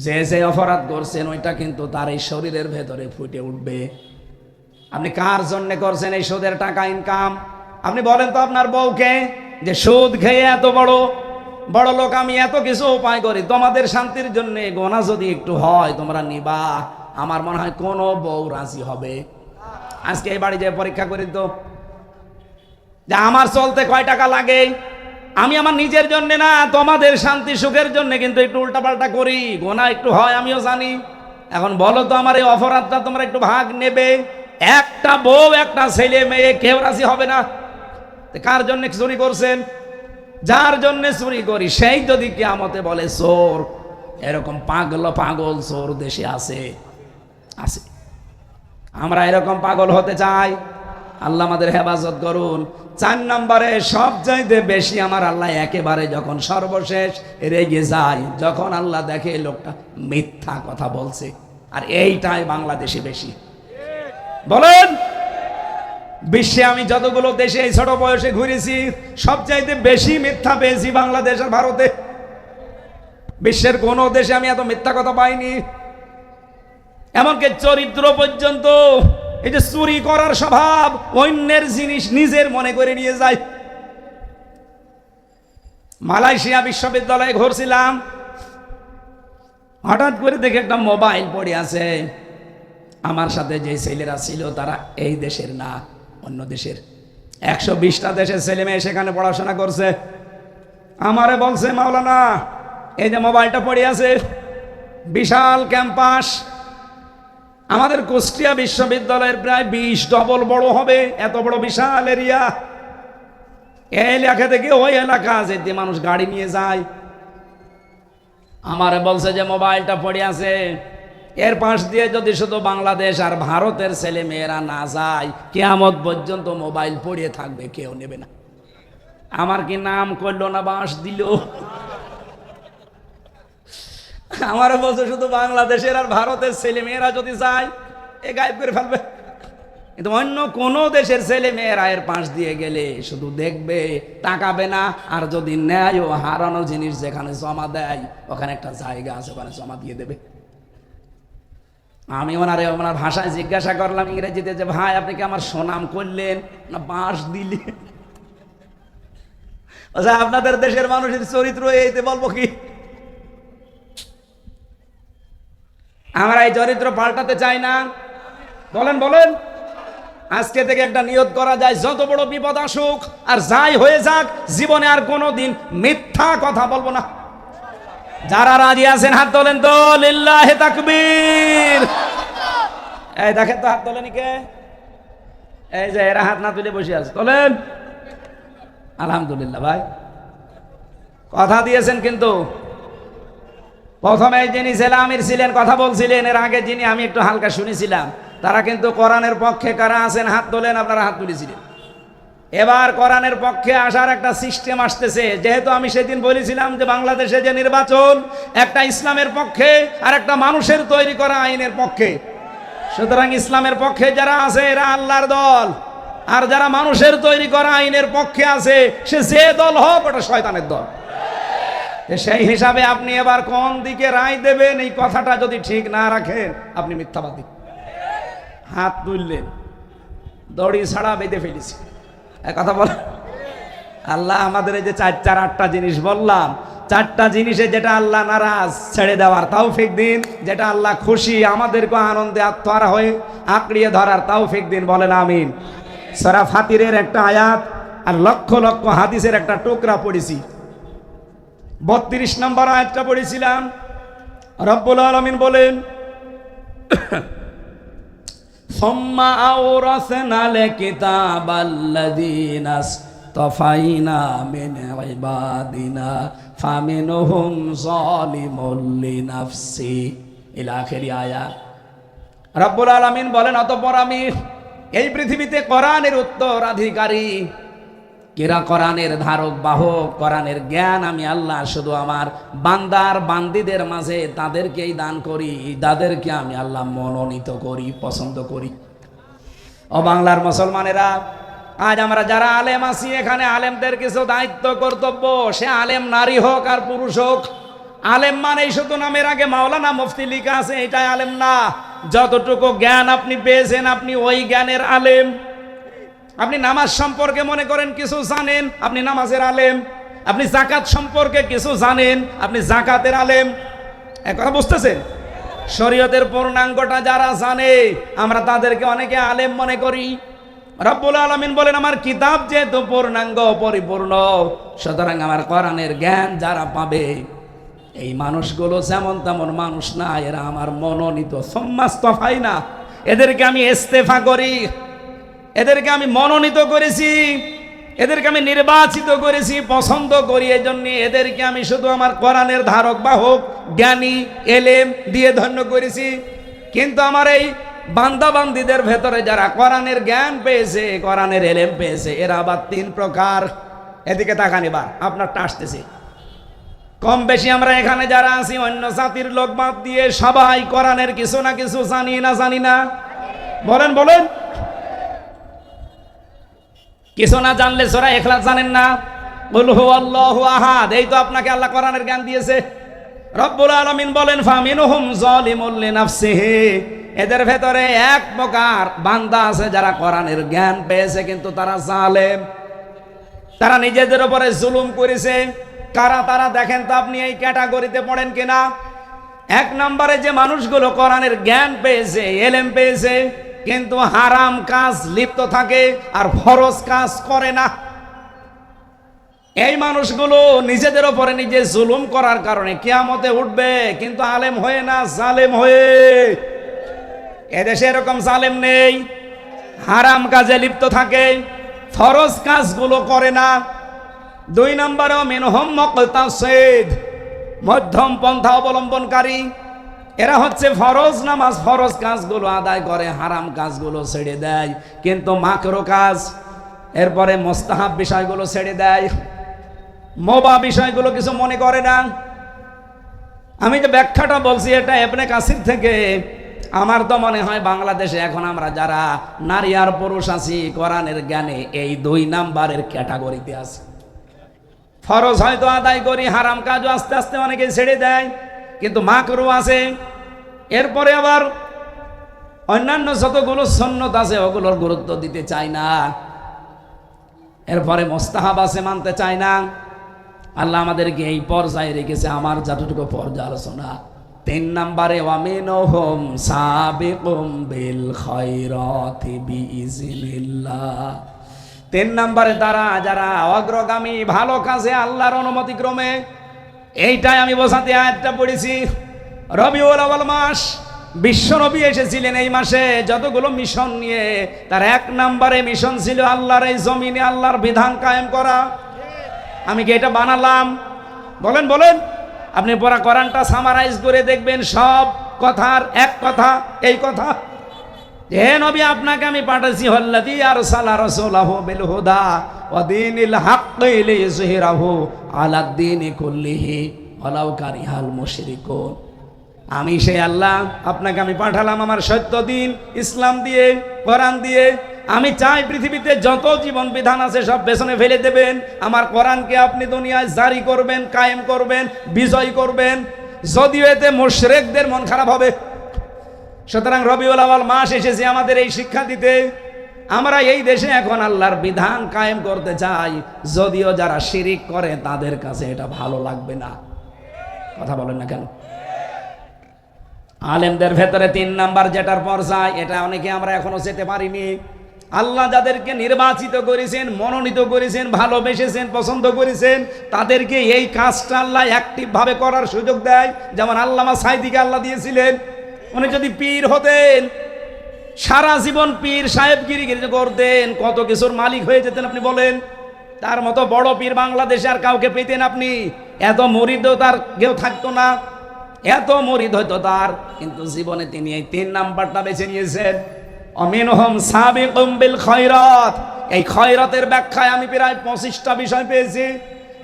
যে যে অপরাধ করছেন ওইটা কিন্তু তার এই শরীরের ভেতরে ফুটে উঠবে। আপনি কার জন্য করছেন এই সুদের টাকা ইনকাম? আপনি বলেন তো আপনার বউকে যে সুদ খেয়ে এত বড় বড় লোক আমি, এত কিছু উপায় করি তোমাদের শান্তির জন্য, গোনা যদি একটু হয় তোমরা নিবা। আমার মনে হয় কোনো বউ রাজি হবে। আজকে এই বাড়ি যে পরীক্ষা করি তো, যে আমার চলতে কয় টাকা লাগে, আমি আমার নিজের জন্য না, তোমাদের শান্তি সুখের জন্য কিন্তু একটু উল্টাপাল্টা করি, গোনা একটু হয় আমিও জানি। এখন বলো তো আমার এই অপরাধটা তোমরা একটু ভাগ নেবে? একটা বউ, একটা ছেলে মেয়ে, কেউ রাজি হবে না। কার জন্য চুরি করছেন? যার জন্য চুরি করি সেই যদি কিয়ামতে বলে চোর, এরকম পাগল চোর দেশে আছে। আমরা এরকম পাগল হতে চাই? আল্লাহ আমাদের হেফাজত করুন। 4 নম্বরে সবচাইতে বেশি আমার আল্লাহ একেবারে যখন সর্বশেষ রেগে যায়, যখন আল্লাহ দেখে লোকটা মিথ্যা কথা বলছে। আর এইটাই বাংলাদেশে বেশি। বলেন, বিশ্বে আমি যতগুলো দেশে এই ছোট বয়সে ঘুরেছি, সবচাইতে বেশি মিথ্যা পেয়েছি বাংলাদেশ আর ভারতে। বিশ্বের কোন দেশে আমি এত মিথ্যা কথা পাইনি। এমনকি চরিত্র পর্যন্ত, এই যে চুরি করার স্বভাব, অন্যের জিনিস নিজের মনে করে নিয়ে যায়। মালয়েশিয়া বিশ্ববিদ্যালয়ে ঘুরছিলাম, হঠাৎ করে দেখে একটা মোবাইল পড়ে আছে। আমার সাথে যে ছেলেরা ছিল তারা এই দেশের না, অন্য দেশের। 120টা দেশের ছেলে মেয়ে সেখানে পড়াশোনা করছে। আমারে বলছে, মাওলানা এই যে মোবাইলটা পড়ে আছে, বিশাল ক্যাম্পাস, আমাদের কুষ্টিয়া বিশ্ববিদ্যালয়ের প্রায় 20 ডবল বড় হবে, এত বড় বিশাল এরিয়া। এই এলাকা থেকে ওই এলাকা যেতে মানুষ গাড়ি নিয়ে যায়। আমারে বলছে যে মোবাইলটা পড়ে আছে, এর পাশ দিয়ে যদি শুধু বাংলাদেশ আর ভারতের ছেলে মেয়েরা না যায়, কিয়ামত পর্যন্ত মোবাইল পড়ে থাকবে, কেউ নেবে না। আমার কি নাম করলো না, বাঁশ দিল। আমারও বলছে শুধু বাংলাদেশের আর ভারতের ছেলে মেয়েরা যদি যায়, এ গায়েব করে ফেলবে। কিন্তু অন্য কোন দেশের ছেলে মেয়েরা এর পাশ দিয়ে গেলে শুধু দেখবে, তাকাবে না। আর যদি নেয়, ও হারানো জিনিস যেখানে জমা দেয়, ওখানে একটা জায়গা আছে, ওখানে জমা দিয়ে দেবে। আমি ওনার ভাষায় জিজ্ঞাসা করলাম ইংরেজিতে, যে ভাই আপনি কি আমার সুনাম করলেন না বাঁশ দিলেন? আপনাদের দেশের মানুষের চরিত্র এইতে বলবো কি? আমরা এই চরিত্র পাল্টাতে চাই না। বলেন বলেন, আজকে থেকে একটা নিয়ত করা যায়, যত বড় বিপদ আসুক আর যাই হয়ে যাক, জীবনে আর কোনোদিন মিথ্যা কথা বলবো না। যারা রাজি আছেন হাত তোলেন তো, লিল্লাহি তাকবীর। এই দেখেন তো হাত তোলেনি কে? এই যে এরা হাত না তুলে বসে আছে, তোলেন। আলহামদুলিল্লাহ ভাই, কথা দিয়েছেন। কিন্তু প্রথমে যিনি জেলা আমির ছিলেন, কথা বলছিলেন, এর আগে যিনি আমি একটু হালকা শুনেছিলাম, তারা কিন্তু কোরআনের পক্ষে কারা আছেন হাত তোলেন। আপনারা হাত তুলেছিলেন। এবার কোরআনের পক্ষে আসার একটা সিস্টেম আসতেছে। যেহেতু আমি সেদিন বলেছিলাম যে বাংলাদেশে যে নির্বাচন একটা ইসলামের পক্ষে আর একটা মানুষের তৈরি করা আইনের পক্ষে, সুতরাং ইসলামের পক্ষে যারা আছে এরা আল্লাহর দল, আর যারা মানুষের তৈরি করা আইনের পক্ষে আছে সে যে দল হোক ওটা শয়তানের দল। সেই হিসাবে আপনি এবার কোন দিকে রায় দেবেন এই কথাটা যদি ঠিক না রাখেন আপনি মিথ্যাবাদী। হাত তুললেন, দড়ি ছাড়া বেঁধে ফেলেছি, এক কথা বল। আল্লাহ আমাদের এই যে 4-8টা জিনিস বললাম, 4টা জিনিসে যেটা আল্লাহ নারাজ ছেড়ে দেওয়ার তৌফিক দিন, যেটা আল্লাহ খুশি আমাদেরকে আনন্দে আত্মহারা হয়ে আঁকড়িয়ে ধরার তৌফিক দিন, বলেন আমিন। সূরা ফাতিরের একটা আয়াত আর লক্ষ লক্ষ হাদিসের একটা টুকরা পড়েছি। 32 নম্বর আয়াতটা পড়েছিলাম। রব্বুল আলামিন বলেন সুম্মা আওরাসনাল কিতাবাল্লাযীনা ইসতাফাইনা মিন ইবাদিনা ফামিনহুম যালিমুল লিনাফসি ইলা আখির আয়াত। রব্বুল আলামিন বলেন অতঃপর আমি এই পৃথিবীতে কোরআনের উত্তরাধিকারী, কিরা কোরআনের ধারক বাহক, কোরআনের জ্ঞান আমি আল্লাহ শুধু আমার বান্দার বান্দিদের মাঝে তাদেরকেই দান করি, তাদেরকে আমি আল্লাহ মনোনীত করি, পছন্দ করি। ও বাংলার মুসলমানেরা, আজ আমরা যারা আলেম আছি এখানে আলেমদের কিছু দায়িত্ব কর্তব্য, সে আলেম নারী হোক আর পুরুষ হোক। আলেম মানেই শুধু নামের আগে মাওলানা মুফতি লেখা আছে এটাই আলেম না। যতটুকু জ্ঞান আপনি পেয়েছেন আপনি ওই জ্ঞানের আলেম। আপনি নামাজ সম্পর্কে মনে করেন কিছু জানেন, আপনি নামাজের আলেম। আপনি যাকাত সম্পর্কে কিছু জানেন, আপনি যাকাতের আলেম। এক কথা বুঝতেছেন? শরীয়তের পূর্ণাঙ্গটা যারা জানে আমরা তাদেরকে অনেকে আলেম মনে করি। রব্বুল আলামিন বলেন আমার কিতাব যেহেতু পূর্ণাঙ্গ পরিপূর্ণ, সুতরাং আমার কোরআনের জ্ঞান যারা পাবে এই মানুষগুলো যেমন তেমন মানুষ না, এরা আমার মনোনীত। সুম্মাস্তফাই না, এদেরকে আমি ইস্তেফা করি, এদেরকে আমি মনোনীত করেছি, এদেরকে আমি নির্বাচিত করেছি, পছন্দ করি। এই জন্য এদেরকে আমি শুধু আমার কোরআনের ধারক বাহক, জ্ঞানী, এলেম দিয়ে ধন্য করেছি। কিন্তু আমার এই বান্দাবান্দিদের ভেতরে যারা কোরআনের জ্ঞান পেয়েছে, কোরআনের এলেম পেয়েছে, এরা আবার 3 প্রকার। এদিকে তাকান, এবার আপনারটা আসতেছে। কম বেশি আমরা এখানে যারা আছি অন্য জাতির লোক বাদ দিয়ে সবাই কোরআনের কিছু না কিছু জানি না, জানি না? বলেন বলেন। কিছু না জানলে সূরা ইখলাস জানেন না? কুল হুয়াল্লাহু আহাদ, এই তো আপনাকে আল্লাহ কোরআনের জ্ঞান দিয়েছে। রব্বুল আলামিন বলেন ফামিনহুম যালিমুল লিনাফসিহি, এদের ভেতরে এক প্রকার বান্দা আছে যারা কোরআনের জ্ঞান পেয়েছে কিন্তু তারা জালেম, তারা নিজেদের উপরে জুলুম করেছে। কারা তারা দেখেন তো আপনি এই ক্যাটাগরিতে পড়েন কিনা? 1 নম্বরে যে মানুষগুলো কোরআনের জ্ঞান পেয়েছে, এলেম পেয়েছে, কিন্তু হারাম কাজ লিপ্ত থাকে আর ফরজ কাজ করে না। এই মানুষগুলো নিজেদের উপরে নিজে জুলুম করার কারণে কিয়ামতে উঠবে, কিন্তু আলেম হয়ে না, জালেম হয়ে। এদেশে এরকম জালেম নেই, হারাম কাজে লিপ্ত থাকে, ফরজ কাজগুলো করে না। 2 নম্বরে মিনহুম মুকতাসিদ, মধ্যম পন্থা অবলম্বনকারী। এরা হচ্ছে ফরজ নামাজ, ফরজ কাজগুলো আদায় করে, হারাম কাজগুলো ছেড়ে দেয়, কিন্তু মাকরু কাজ, এরপরে মুস্তাহাব বিষয়গুলো ছেড়ে দেয়, মোবা বিষয়গুলো কিছু মনে করে না। আমি যে ব্যাখ্যাটা বলছি এটা ইবনে কাসির থেকে। আমার তো মনে হয় বাংলাদেশে এখন আমরা যারা নারী আর পুরুষ আছি কোরআনের জ্ঞানে এই 2 নাম্বারের ক্যাটাগরিতে আছি। ফরজ হয়তো আদায় করি, হারাম কাজও আস্তে আস্তে অনেকে ছেড়ে দেয়, কিন্তু মাকরু আছে। এরপরে আবার অন্যান্য যতগুলো সুন্নত আছে ওগুলোর গুরুত্ব দিতে চায় না। এরপরে মুস্তাহাব আছে, মানতে চায় না। আল্লাহ আমাদেরকে এই পর্যায়ে রেখেছে, আমার যতটুকু পর্যায়ে আলোচনা। 3 নম্বরে ওয়ামিনহুম সাবিকুম বিল খায়রাতি বিইজনিল্লাহ, 3 নম্বরে তারা যারা অগ্রগামী ভালো কাজে আল্লাহর অনুমতি ক্রমে। এইটাই আমি বোঝাতে আয়াতটা পড়েছি। রবিউল আউয়াল মাস, বিশ্বনবী এসেছিলেন এই মাসে যতগুলো মিশন নিয়ে, তার 1 নম্বরে মিশন ছিল আল্লাহর এই জমিনে আল্লাহর বিধান কায়েম করা। আমি কি এটা বানালাম? বলেন বলেন। আপনি পড়া কোরআনটা সামারাইজ করে দেখবেন, সব কথার এক কথা এই কথা। হে নবী, আপনাকে আমি পাঠাইছি হল্লাযী আরসালা রাসূলাহু বিল হুদা ওয়া দীনিল হাক্কি লিইয়ুযহিরাহু আলাদ দীনি কুল্লিহি ওয়ালাউ কারিহাল মুশরিকুন। আমি সেই আল্লাহ, আপনাকে আমি পাঠালাম আমার সত্য দিন ইসলাম দিয়ে, কোরআন দিয়ে। আমি চাই পৃথিবীতে যত জীবন বিধান আছে সব পেছনে ফেলে দেবেন, আমার কোরআনকে আপনি দুনিয়ায় জারি করবেন, কায়েম করবেন, বিজয় করবেন। যদিও এতে মুশরিকদের মন খারাপ হবে। সুতরাং রবিউল আউয়াল মাস এসেছে আমাদের এই শিক্ষা দিতে। আমরা এই দেশে এখন আল্লাহর বিধান কায়েম করতে চাই, যদিও যারা শিরিক করে তাদের কাছে এটা ভালো লাগবে না। কথা বলেন না কেন? আলেমদের ভেতরে 3 নাম্বার যেটার পর্যায়, এটা অনেকে আমরা এখনো যেতে পারিনি। আল্লাহ যাদেরকে নির্বাচিত করেছেন, মনোনীত করেছেন, ভালোবেসেছেন, পছন্দ করেছেন, তাদেরকে এই কাজটা আল্লাহ অ্যাক্টিভ ভাবে করার সুযোগ দেয়। যেমন আল্লামা সাইদিকে আল্লাহ দিয়েছিলেন। উনি যদি পীর হতেন, সারা জীবন পীর সাহেবগিরি করতেন, কত কিছুর মালিক হয়ে যেতেন আপনি বলেন। তার মতো বড় পীর বাংলাদেশে আর কাউকে পেতেন আপনি? এত মুরিদও তার কেউ থাকতো না, এত মুরিদ হয়তো তার। কিন্তু জীবনে তিনি এই 3 নাম্বারটা বেছে নিয়েছেন। অমিনহুম সাবিকুম বিল খায়রাত। এই খয়রাতের ব্যাখ্যায় আমি প্রায় 25টা বিষয় পেয়েছি।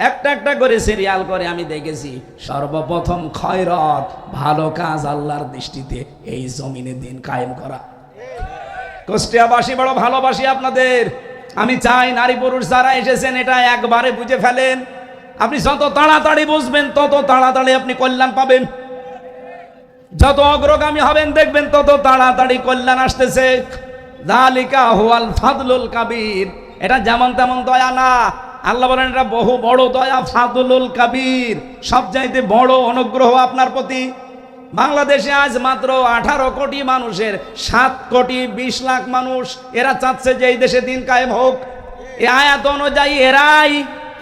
একটা একটা করে সিরিয়াল করে আমি দেখেছি। সর্বপ্রথম খয়রাত, ভালো কাজ আল্লাহর দৃষ্টিতে এই জমিনে দিন কায়েম করা। কুষ্টিয়াবাসী বড় ভালোবাসি আপনাদের। আমি চাই নারী পুরুষ যারা এসেছেন এটা একবারে বুঝে ফেলেন। আপনি যত তাড়াতাড়ি বুঝবেন তত তাড়াতাড়ি আপনি কল্যাণ পাবেন। যত অগ্রগামী হবেন দেখবেন তত তাড়াতাড়ি কল্যাণ আসতেছে। যালিকা হুয়াল ফাদলুল কাবীর। এটা যেমন তেমন দয়া না, আল্লাহ বলেন এটা বহু বড় দয়া, ফাদলুল কাবীর, সবচাইতে বড় অনুগ্রহ আপনার প্রতি। বাংলাদেশে আজ মাত্র 18 কোটি মানুষের 7 কোটি 20 লাখ মানুষ এরা চাচ্ছে যে এই দেশে দিন কায়েম হোক। এই আয়াত অনুযায়ী এরাই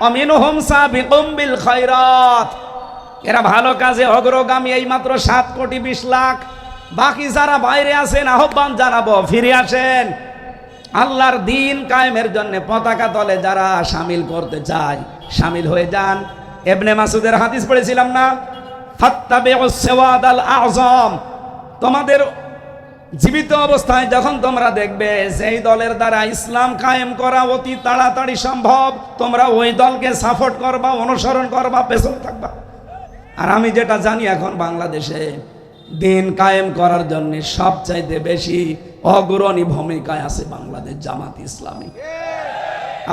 অমিনহুম সাবিকুম বিল খায়রাত, এরা ভালো কাজে অগ্রগামী এই মাত্র 7 কোটি 20 লাখ। বাকি যারা বাইরে আছেন আহ্বান জানাবো, ফিরে আসেন। আল্লাহর দিন কায়েমের জন্য পতাকা তলে যারা শামিল করতে চায় শামিল হয়ে যান। ইবনে মাসউদের হাদিস পড়েছিলাম না, ফাত্তাবিউস সাওয়াদাল আযম। তোমাদের জীবিত অবস্থায় যখন তোমরা দেখবে সেই দলের দ্বারা ইসলাম কায়েম করা অতি তাড়াতাড়ি সম্ভব, তোমরা ওই দলকে সাপোর্ট করবা, অনুসরণ করবা, পেছনে থাকবা। আর আমি যেটা জানি এখন বাংলাদেশে দিন কায়েম করার জন্য সবচাইতে বেশি অগ্রণী ভূমিকায় আছে বাংলাদেশ জামাত ইসলামী।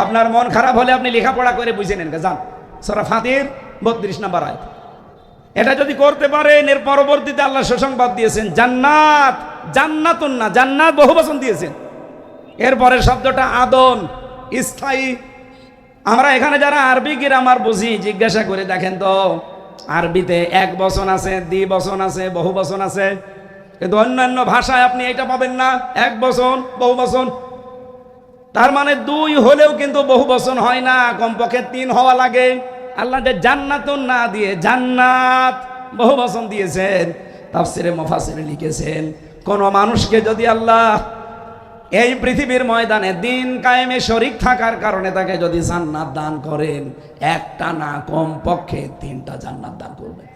আপনার মন খারাপ হলে আপনি লেখাপড়া করে বুঝে নেন, যান সূরা ফাতির 32 নম্বর আয়াত। এটা যদি করতে পারেন এর পরবর্তীতে আল্লাহ সুসংবাদ দিয়েছেন জান্নাত। জান্নাতুন না, জান্নাত বহু বচন দিয়েছেন। এরপরের শব্দটা আদন, স্থায়ী। আমরা এখানে যারা আরবি গ্রামার বুঝি জিজ্ঞাসা করে দেখেন তো, আরবিতে 1 বচন আছে, 2 বচন আছে, বহু বচন আছে। কিন্তু অন্যান্য ভাষায় আপনি এটা পাবেন না, 1 বচন, বহু বচন। তার মানে 2 হলেও কিন্তু বহু বচন হয় না, কমপক্ষে 3 হওয়া লাগে। আল্লাহ যে জান্নাতুন না দিয়ে জান্নাত বহু বচন দিয়েছেন। তাফসিরে মুফাসসিরে লিখেছেন, কোন মানুষকে যদি আল্লাহ এই পৃথিবীর ময়দানে দিন কায়েমে শরীক থাকার কারণে তাকে যদি জান্নাত দান করেন, একটা না কমপক্ষে 3টা জান্নাত দান করবেন।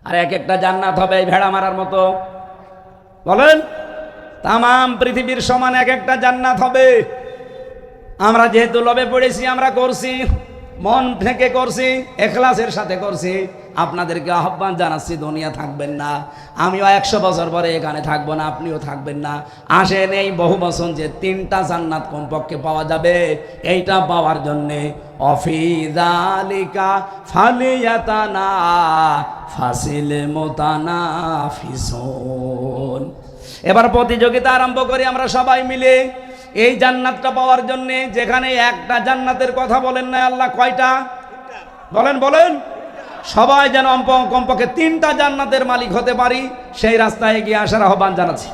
আর এক একটা জান্নাত হবে এই ভেড়া মারার মতো। বলেন, তামাম পৃথিবীর সমান এক একটা জান্নাত হবে। আমরা যেহেতু লবে পড়েছি, আমরা করছি, মন থেকে করছি, ইখলাসের সাথে করছি। আপনাদেরকে আহ্বান জানাচ্ছি, দুনিয়া থাকবেন না, আমিও 100 বছর পরে এখানে থাকবো না, আপনিও থাকবেন না। আসেন এই বহু বছর যে 3টা জান্নাত কমপক্ষে পাওয়া যাবে, এইটা পাওয়ার জন্যে অফি যালিকা ফালিয়াতানা ফাসিল মুতানাফিসুন। এবার প্রতিযোগিতা আরম্ভ করি আমরা সবাই মিলে এই জান্নাতটা পাওয়ার জন্য। যেখানে একটা জান্নাতের কথা বলেন না আল্লাহ, কয়টা বলেন? বলেন। সবাই যেন কমপক্ষে 3টা জান্নাতের মালিক হতে পারি, সেই রাস্তায় এগিয়ে আসার আহ্বান জানাচ্ছি।